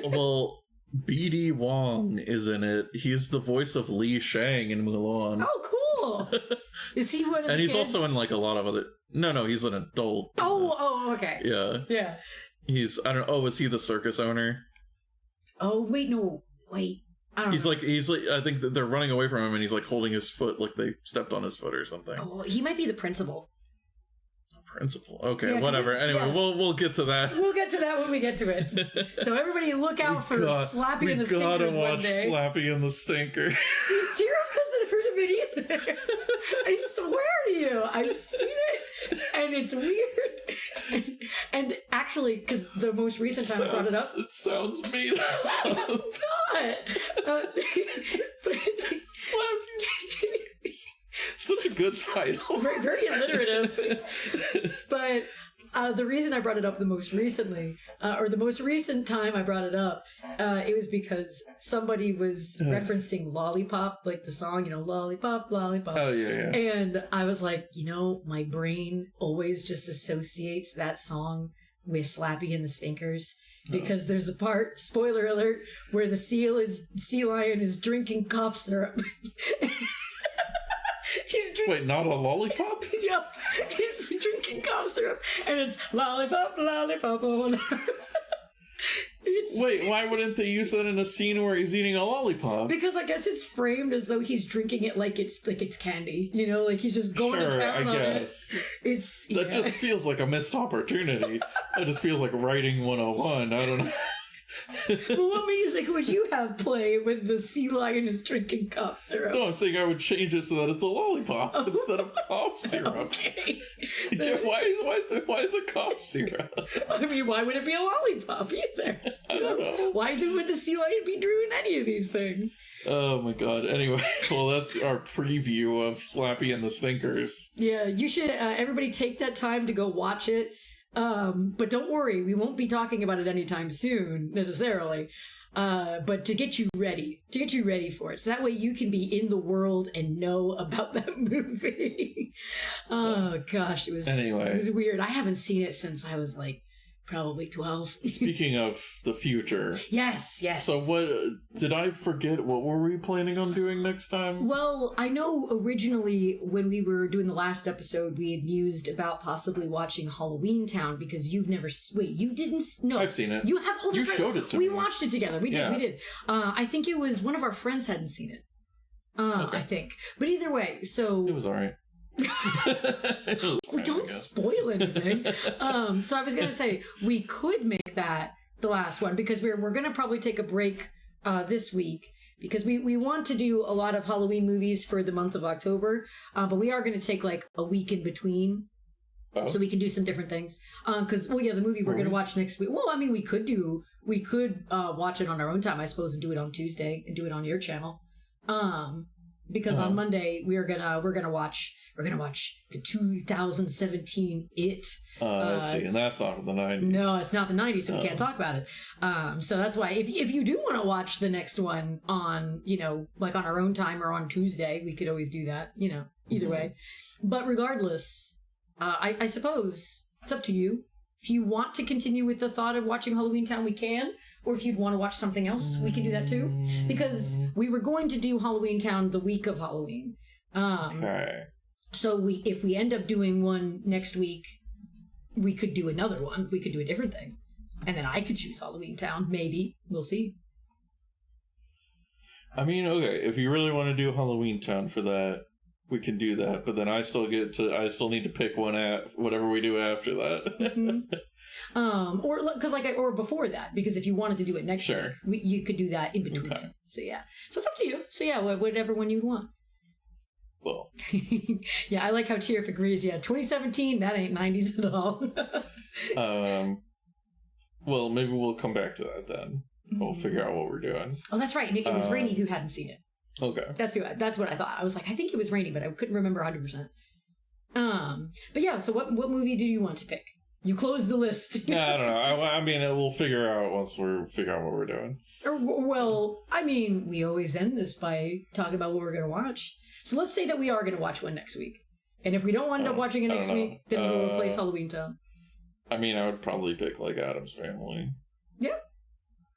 [SPEAKER 2] Well, B.D. Wong is in it. He's the voice of Li Shang in Mulan.
[SPEAKER 1] Oh, cool. Is he one of the
[SPEAKER 2] And he's
[SPEAKER 1] kids?
[SPEAKER 2] also in like a lot of other... No, he's an adult.
[SPEAKER 1] Oh, okay.
[SPEAKER 2] Yeah.
[SPEAKER 1] Yeah.
[SPEAKER 2] He's, I don't know, was he the circus owner?
[SPEAKER 1] Oh, wait, no. Wait. I don't know.
[SPEAKER 2] He's like, I think that they're running away from him and he's like holding his foot like they stepped on his foot or something.
[SPEAKER 1] Oh, he might be the principal.
[SPEAKER 2] Principal. Okay,
[SPEAKER 1] yeah,
[SPEAKER 2] wettever. Anyway,
[SPEAKER 1] yeah.
[SPEAKER 2] we'll get to that.
[SPEAKER 1] We'll get to that when we get to it. So everybody look out for Slappy and the Stinkers one day.
[SPEAKER 2] We gotta watch Slappy and the Stinker.
[SPEAKER 1] See, Tira hasn't heard of it either. I swear to you, I've seen it, and it's weird. And actually, because the most recent time I brought it up...
[SPEAKER 2] It sounds made up.
[SPEAKER 1] It's not. But
[SPEAKER 2] Slappy. Such a good title.
[SPEAKER 1] Very alliterative. But the reason I brought it up the most recently, or the most recent time I brought it up, it was because somebody was referencing Lollipop, like the song, Lollipop, Lollipop.
[SPEAKER 2] Oh, yeah.
[SPEAKER 1] And I was like, my brain always just associates that song with Slappy and the Stinkers. Because there's a part, spoiler alert, where the sea lion is drinking cough syrup.
[SPEAKER 2] Wait, not a lollipop?
[SPEAKER 1] Yep. He's drinking cough syrup, and it's lollipop, lollipop.
[SPEAKER 2] Wait, why wouldn't they use that in a scene where he's eating a lollipop?
[SPEAKER 1] Because I guess it's framed as though he's drinking it like it's candy. Like he's just going to town on it.
[SPEAKER 2] That just feels like a missed opportunity. That just feels like writing 101. I don't know.
[SPEAKER 1] Well, what music would you have play when the sea lion is drinking cough syrup?
[SPEAKER 2] No, I'm saying I would change it so that it's a lollipop instead of cough syrup.
[SPEAKER 1] Okay.
[SPEAKER 2] Yeah, why is it cough syrup?
[SPEAKER 1] I mean, why would it be a lollipop either?
[SPEAKER 2] I don't know.
[SPEAKER 1] Why would the sea lion be doing any of these things?
[SPEAKER 2] Oh my god. Anyway, well, that's our preview of Slappy and the Stinkers.
[SPEAKER 1] Yeah, you should, everybody take that time to go watch it. But don't worry, we won't be talking about it anytime soon, necessarily. But to get you ready for it. So that way you can be in the world and know about that movie. Oh gosh, it was weird. I haven't seen it since I was like probably 12.
[SPEAKER 2] Speaking of the future.
[SPEAKER 1] Yes.
[SPEAKER 2] So what, did I forget, what were we planning on doing next time?
[SPEAKER 1] Well, I know originally when we were doing the last episode, we had mused about possibly watching Halloween Town because you've never, you didn't, no.
[SPEAKER 2] I've seen it.
[SPEAKER 1] You have,
[SPEAKER 2] you showed it to me.
[SPEAKER 1] We watched it together. We did. I think it was one of our friends hadn't seen it. Okay. I think. But either way, so.
[SPEAKER 2] It was alright.
[SPEAKER 1] Don't spoil anything. So I was gonna say we could make that the last one because we're gonna probably take a break this week because we want to do a lot of Halloween movies for the month of October, but we are gonna take like a week in between. So we can do some different things. Because the movie we're gonna watch next week. Well, I mean, we could watch it on our own time, I suppose, and do it on Tuesday and do it on your channel. Because on Monday we're gonna watch the 2017 It.
[SPEAKER 2] I see, and that's not the 90s.
[SPEAKER 1] No, it's not the 90s, so we can't talk about it. So that's why if you do want to watch the next one on, like on our own time or on Tuesday, we could always do that, either way. But regardless, I suppose it's up to you. If you want to continue with the thought of watching Halloween Town, we can. Or if you'd want to watch something else, we can do that too. Because we were going to do Halloween Town the week of Halloween.
[SPEAKER 2] Okay.
[SPEAKER 1] So if we end up doing one next week, we could do another one. We could do a different thing. And then I could choose Halloween Town. Maybe. We'll see.
[SPEAKER 2] I mean, okay, if you really want to do Halloween Town for that, we can do that. But then I still need to pick one at whatever we do after that.
[SPEAKER 1] Mm-hmm. Or before that, because if you wanted to do it next week, you could do that in between. Okay. So it's up to you. So whatever one you want.
[SPEAKER 2] Well,
[SPEAKER 1] yeah, I like how Terrific agrees. Yeah, 2017, that ain't 90s at all.
[SPEAKER 2] Well, maybe we'll come back to that then. We'll figure out what we're doing.
[SPEAKER 1] Oh, that's right. It was Rainey who hadn't seen it.
[SPEAKER 2] Okay.
[SPEAKER 1] That's what I thought. I was like, I think it was Rainey, but I couldn't remember 100%. But yeah, so what movie do you want to pick? You close the list.
[SPEAKER 2] Yeah, I don't know. I mean, we'll figure out once we figure out what we're doing.
[SPEAKER 1] Well, I mean, we always end this by talking about what we're going to watch. So let's say that we are going to watch one next week. And if we don't end up watching it next week, then we'll replace Halloween Town.
[SPEAKER 2] I mean, I would probably pick, like, Addams Family. Yeah.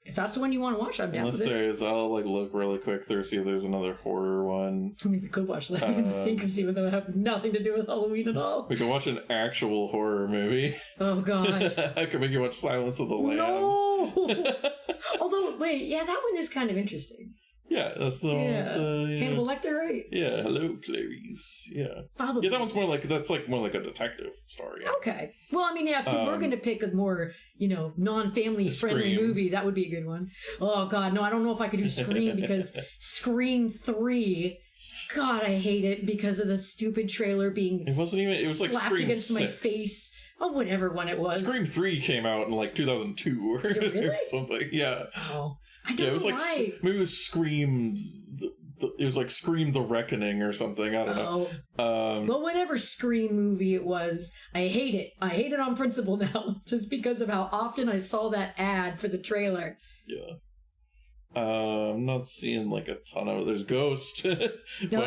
[SPEAKER 1] If that's the one you want to watch, I'm down with it.
[SPEAKER 2] I'll, like, look really quick there, see if there's another horror one.
[SPEAKER 1] I mean, we could watch that in the Sinkers, even though it have nothing to do with Halloween at all.
[SPEAKER 2] We could watch an actual horror movie.
[SPEAKER 1] Oh, God.
[SPEAKER 2] I could make you watch Silence of the Lambs.
[SPEAKER 1] No! Although, wait, yeah, that one is kind of interesting.
[SPEAKER 2] Yeah, that's the
[SPEAKER 1] Hannibal Lecter, right?
[SPEAKER 2] Yeah, hello, Clarice. Yeah.
[SPEAKER 1] Father
[SPEAKER 2] yeah, that one's more like a detective story. Yeah.
[SPEAKER 1] Okay. Well, I mean, yeah, if we're going to pick a more, non-family friendly movie, that would be a good one. Oh, God, no, I don't know if I could do Scream because Scream 3, God, I hate it because of the stupid trailer being
[SPEAKER 2] it was like
[SPEAKER 1] slapped
[SPEAKER 2] Scream
[SPEAKER 1] against
[SPEAKER 2] 6.
[SPEAKER 1] my face. Oh, whatever one it was.
[SPEAKER 2] Scream 3 came out in like 2002 or something. Yeah.
[SPEAKER 1] Oh. I don't know
[SPEAKER 2] it was like
[SPEAKER 1] why.
[SPEAKER 2] Maybe it was Scream. It was like Scream the Reckoning or something. I don't know.
[SPEAKER 1] Well, whatever Scream movie it was, I hate it. I hate it on principle now, just because of how often I saw that ad for the trailer.
[SPEAKER 2] Yeah. I'm not seeing like a ton of. There's Ghost. But I do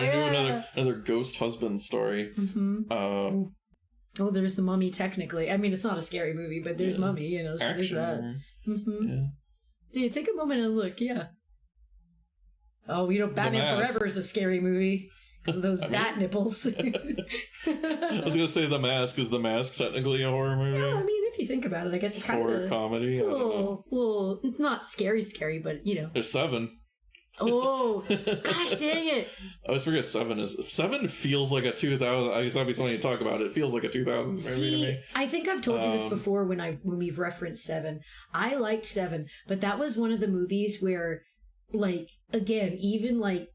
[SPEAKER 2] another Ghost husband story.
[SPEAKER 1] Mm-hmm. Oh, there's the Mummy. Technically, I mean, it's not a scary movie, but there's Mummy. So there's that. Mm-hmm. Yeah. Yeah, take a moment and look, yeah. Oh, Batman Forever is a scary movie because of those bat nipples.
[SPEAKER 2] I was going to say The Mask. Is The Mask technically a horror movie?
[SPEAKER 1] Yeah, I mean, if you think about it, I guess it's kind
[SPEAKER 2] of... Horror comedy?
[SPEAKER 1] It's a little, not scary, but,
[SPEAKER 2] There's 7.
[SPEAKER 1] Oh, gosh dang it.
[SPEAKER 2] I always forget 7 is... 7 feels like a 2000... I guess that'd be something to talk about. It feels like a 2000s movie to me.
[SPEAKER 1] I think I've told you this before when we've referenced 7. I liked 7, but that was one of the movies where, like, again, even, like,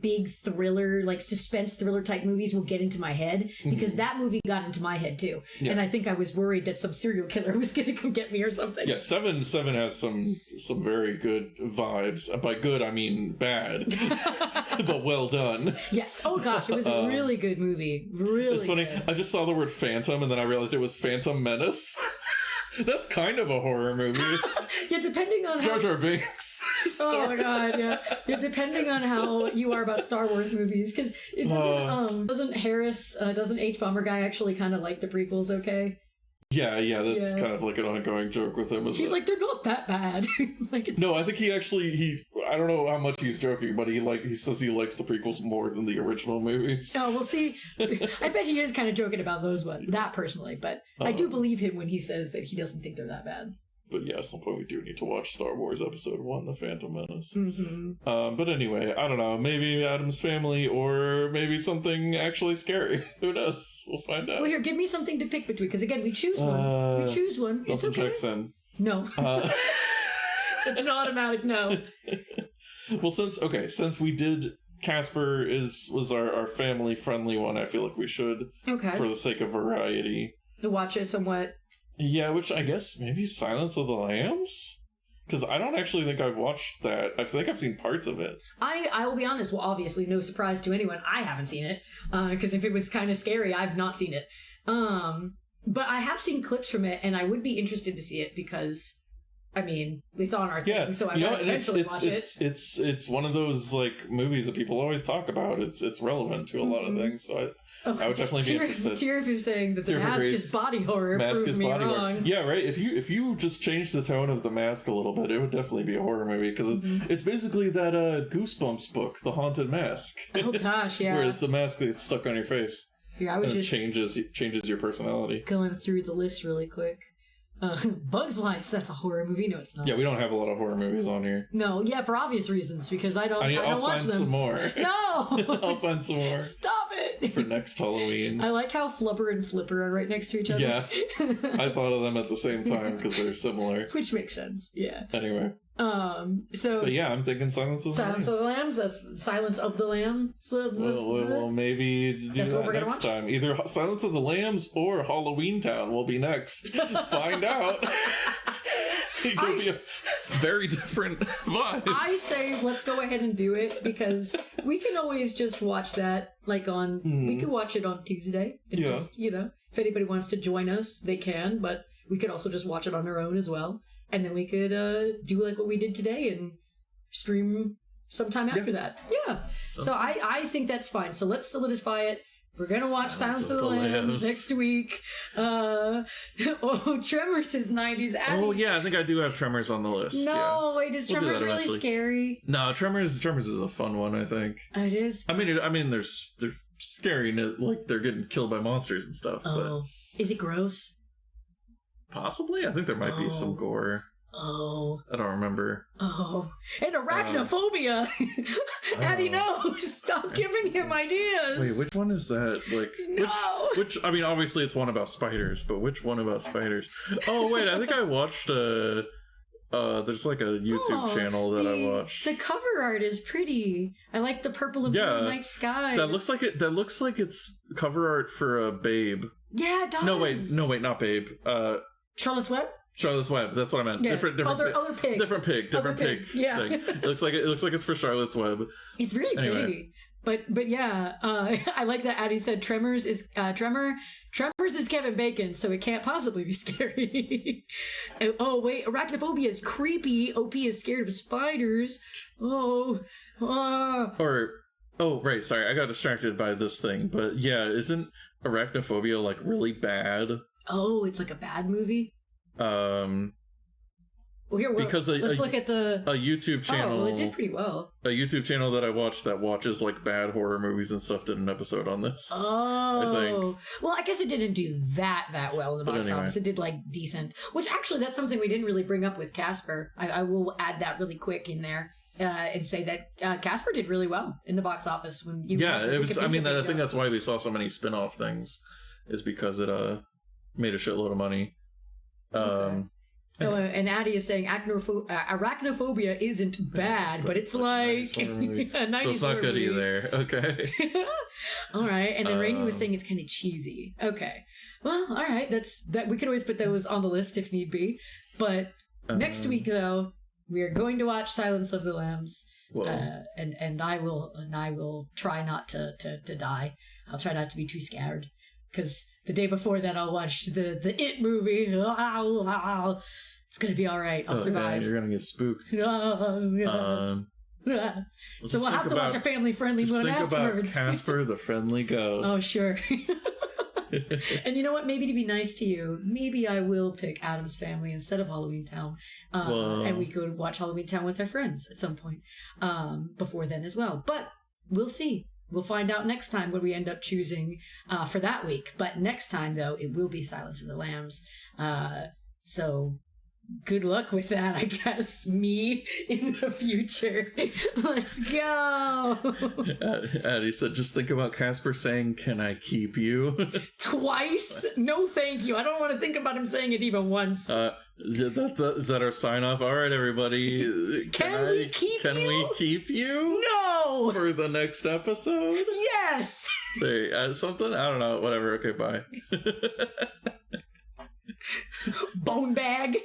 [SPEAKER 1] big thriller, like suspense thriller type movies will get into my head, because that movie got into my head too. Yeah. And I think I was worried that some serial killer was going to come get me or something. Yeah, 7 has some very good vibes. By good, I mean bad, but well done. Yes. Oh gosh, it was a really good movie. Really.
[SPEAKER 2] It's funny.
[SPEAKER 1] Good.
[SPEAKER 2] I just saw the word Phantom and then I realized it was Phantom Menace. That's kind of a horror movie.
[SPEAKER 1] Yeah, depending on how...
[SPEAKER 2] Jar Jar Binks.
[SPEAKER 1] Oh my god, yeah. Yeah, depending on how you are about Star Wars movies, because it doesn't, doesn't H. Bomber Guy actually kind of like the prequels, okay?
[SPEAKER 2] Yeah, that's kind of like an ongoing joke with him.
[SPEAKER 1] He's like, they're not that bad. Like, it's...
[SPEAKER 2] No, I think he I don't know how much he's joking, but he says he likes the prequels more than the original movies.
[SPEAKER 1] Oh, we'll see. I bet he is kind of joking about those ones, that personally, but I do believe him when he says that he doesn't think they're that bad.
[SPEAKER 2] But yeah, at some point we do need to watch Star Wars Episode 1, The Phantom Menace.
[SPEAKER 1] Mm-hmm.
[SPEAKER 2] But anyway, I don't know. Maybe Adam's Family, or maybe something actually scary. Who knows? We'll find out.
[SPEAKER 1] Well, here, give me something to pick between, because again, we choose one. We choose one. It's okay.
[SPEAKER 2] Checks in.
[SPEAKER 1] No. It's an automatic no.
[SPEAKER 2] Well, since we did... Casper was our family-friendly one, I feel like we should, for the sake of variety,
[SPEAKER 1] watch it somewhat.
[SPEAKER 2] Yeah, which I guess maybe Silence of the Lambs? Because I don't actually think I've watched that. I think I've seen parts of it.
[SPEAKER 1] I will be honest, well, obviously no surprise to anyone, I haven't seen it. Because if it was kind of scary, I've not seen it. But I have seen clips from it, and I would be interested to see it because... I mean, it's on our thing, so I might eventually watch it.
[SPEAKER 2] It's one of those like movies that people always talk about. It's relevant to a lot of things, so I would definitely be interested.
[SPEAKER 1] Tierf is saying that The Mask is body horror. Prove me wrong.
[SPEAKER 2] Yeah, right. If you just change the tone of The Mask a little bit, it would definitely be a horror movie, because it's basically that Goosebumps book, The Haunted Mask.
[SPEAKER 1] Oh gosh, yeah.
[SPEAKER 2] Where it's a mask that's stuck on your face.
[SPEAKER 1] Yeah, I was just
[SPEAKER 2] changes your personality.
[SPEAKER 1] Going through the list really quick. Bug's Life, that's a horror movie. No, it's not.
[SPEAKER 2] Yeah, we don't have a lot of horror movies on here.
[SPEAKER 1] No, yeah, for obvious reasons, because I don't watch them.
[SPEAKER 2] I'll find some more.
[SPEAKER 1] No!
[SPEAKER 2] I'll find some more.
[SPEAKER 1] Stop it!
[SPEAKER 2] For next Halloween.
[SPEAKER 1] I like how Flubber and Flipper are right next to each other.
[SPEAKER 2] Yeah. I thought of them at the same time because they're similar.
[SPEAKER 1] Which makes sense, yeah.
[SPEAKER 2] Anyway.
[SPEAKER 1] But
[SPEAKER 2] yeah, I'm thinking Silence of the Lambs.
[SPEAKER 1] Silence of the Lambs, that's Silence of the Lamb.
[SPEAKER 2] Well, maybe do that next time. Either Silence of the Lambs or Halloween Town will be next. Find out. It could be a very different vibe.
[SPEAKER 1] I say let's go ahead and do it, because we can always just watch that we can watch it on Tuesday. And just, if anybody wants to join us, they can, but we could also just watch it on our own as well. And then we could do like what we did today and stream sometime after that. Yeah. So I think that's fine. So let's solidify it. We're going to watch Silence of the Lambs next week. Tremors is 90s.
[SPEAKER 2] Oh, yeah, I think I do have Tremors on the list.
[SPEAKER 1] No, wait, is Tremors really scary?
[SPEAKER 2] No, Tremors is a fun one, I think.
[SPEAKER 1] It is?
[SPEAKER 2] I mean, they're scary, like they're getting killed by monsters and stuff.
[SPEAKER 1] Oh. But... Is it gross?
[SPEAKER 2] Possibly. I think there might be some gore.
[SPEAKER 1] Oh.
[SPEAKER 2] I don't remember.
[SPEAKER 1] Oh. And arachnophobia! Addie knows! Stop giving him ideas!
[SPEAKER 2] Wait, which one is that? Like,
[SPEAKER 1] no!
[SPEAKER 2] Which, I mean, obviously it's one about spiders, but which one about spiders? Oh, wait, I think I watched, there's like a YouTube channel that I watched.
[SPEAKER 1] The cover art is pretty. I like the purple and blue night sky.
[SPEAKER 2] That looks like it's cover art for a Babe.
[SPEAKER 1] Yeah, it does!
[SPEAKER 2] No, wait, not Babe.
[SPEAKER 1] Charlotte's Web?
[SPEAKER 2] Charlotte's Web. That's what I meant.
[SPEAKER 1] Yeah.
[SPEAKER 2] Different
[SPEAKER 1] pig.
[SPEAKER 2] Different pig.
[SPEAKER 1] Yeah.
[SPEAKER 2] Thing. It looks like it's for Charlotte's Web.
[SPEAKER 1] It's really pretty. But yeah, I like that Addie said Tremors is Tremors is Kevin Bacon, so it can't possibly be scary. Oh wait, arachnophobia is creepy. OP is scared of spiders. Oh, right. Sorry, I got distracted by this thing. But yeah, isn't arachnophobia like really bad? Oh, it's like a bad movie. Well,
[SPEAKER 2] because
[SPEAKER 1] let's look at a
[SPEAKER 2] YouTube channel.
[SPEAKER 1] Oh, it did pretty well.
[SPEAKER 2] A YouTube channel that I watched that watches like bad horror movies and stuff did an episode on this.
[SPEAKER 1] Oh,
[SPEAKER 2] I think.
[SPEAKER 1] Well, I guess it didn't do that well in the box office. It did like decent. Which actually, that's something we didn't really bring up with Casper. I will add that really quick in there. and say that Casper did really well in the box office. When you
[SPEAKER 2] it was. I mean, I think that's why we saw so many spin-off things, is because it made a shitload of money.
[SPEAKER 1] Okay. And Addie is saying arachnophobia isn't bad, but it's like a 90s
[SPEAKER 2] so it's not good
[SPEAKER 1] movie.
[SPEAKER 2] either. Okay.
[SPEAKER 1] All right, and then Rainey was saying it's kind of cheesy. Okay, well, all right, that we could always put those on the list if need be. But next week, though, we are going to watch Silence of the Lambs, and I will try not to die. I'll try not to be too scared. Because the day before that, I'll watch the It movie. It's gonna be all right. I'll survive.
[SPEAKER 2] Yeah, you're gonna get spooked.
[SPEAKER 1] So we'll have to watch a family-friendly one afterwards.
[SPEAKER 2] Just think about Casper, the friendly ghost.
[SPEAKER 1] Oh, sure. And you know what? Maybe to be nice to you, maybe I will pick Addams Family instead of Halloween Town. And we could watch Halloween Town with our friends at some point before then as well. But we'll see. We'll find out next time what we end up choosing for that week. But next time, though, it will be Silence of the Lambs. So good luck with that, I guess. Me in the future. Let's go.
[SPEAKER 2] Addie said, just think about Casper saying, "Can I keep you?"
[SPEAKER 1] Twice? No, thank you. I don't want to think about him saying it even once.
[SPEAKER 2] Is that our sign off? All right, everybody.
[SPEAKER 1] Can we keep
[SPEAKER 2] you?
[SPEAKER 1] No!
[SPEAKER 2] For the next episode?
[SPEAKER 1] Yes!
[SPEAKER 2] There, something? I don't know. Whatever. Okay, bye.
[SPEAKER 1] Bone bag.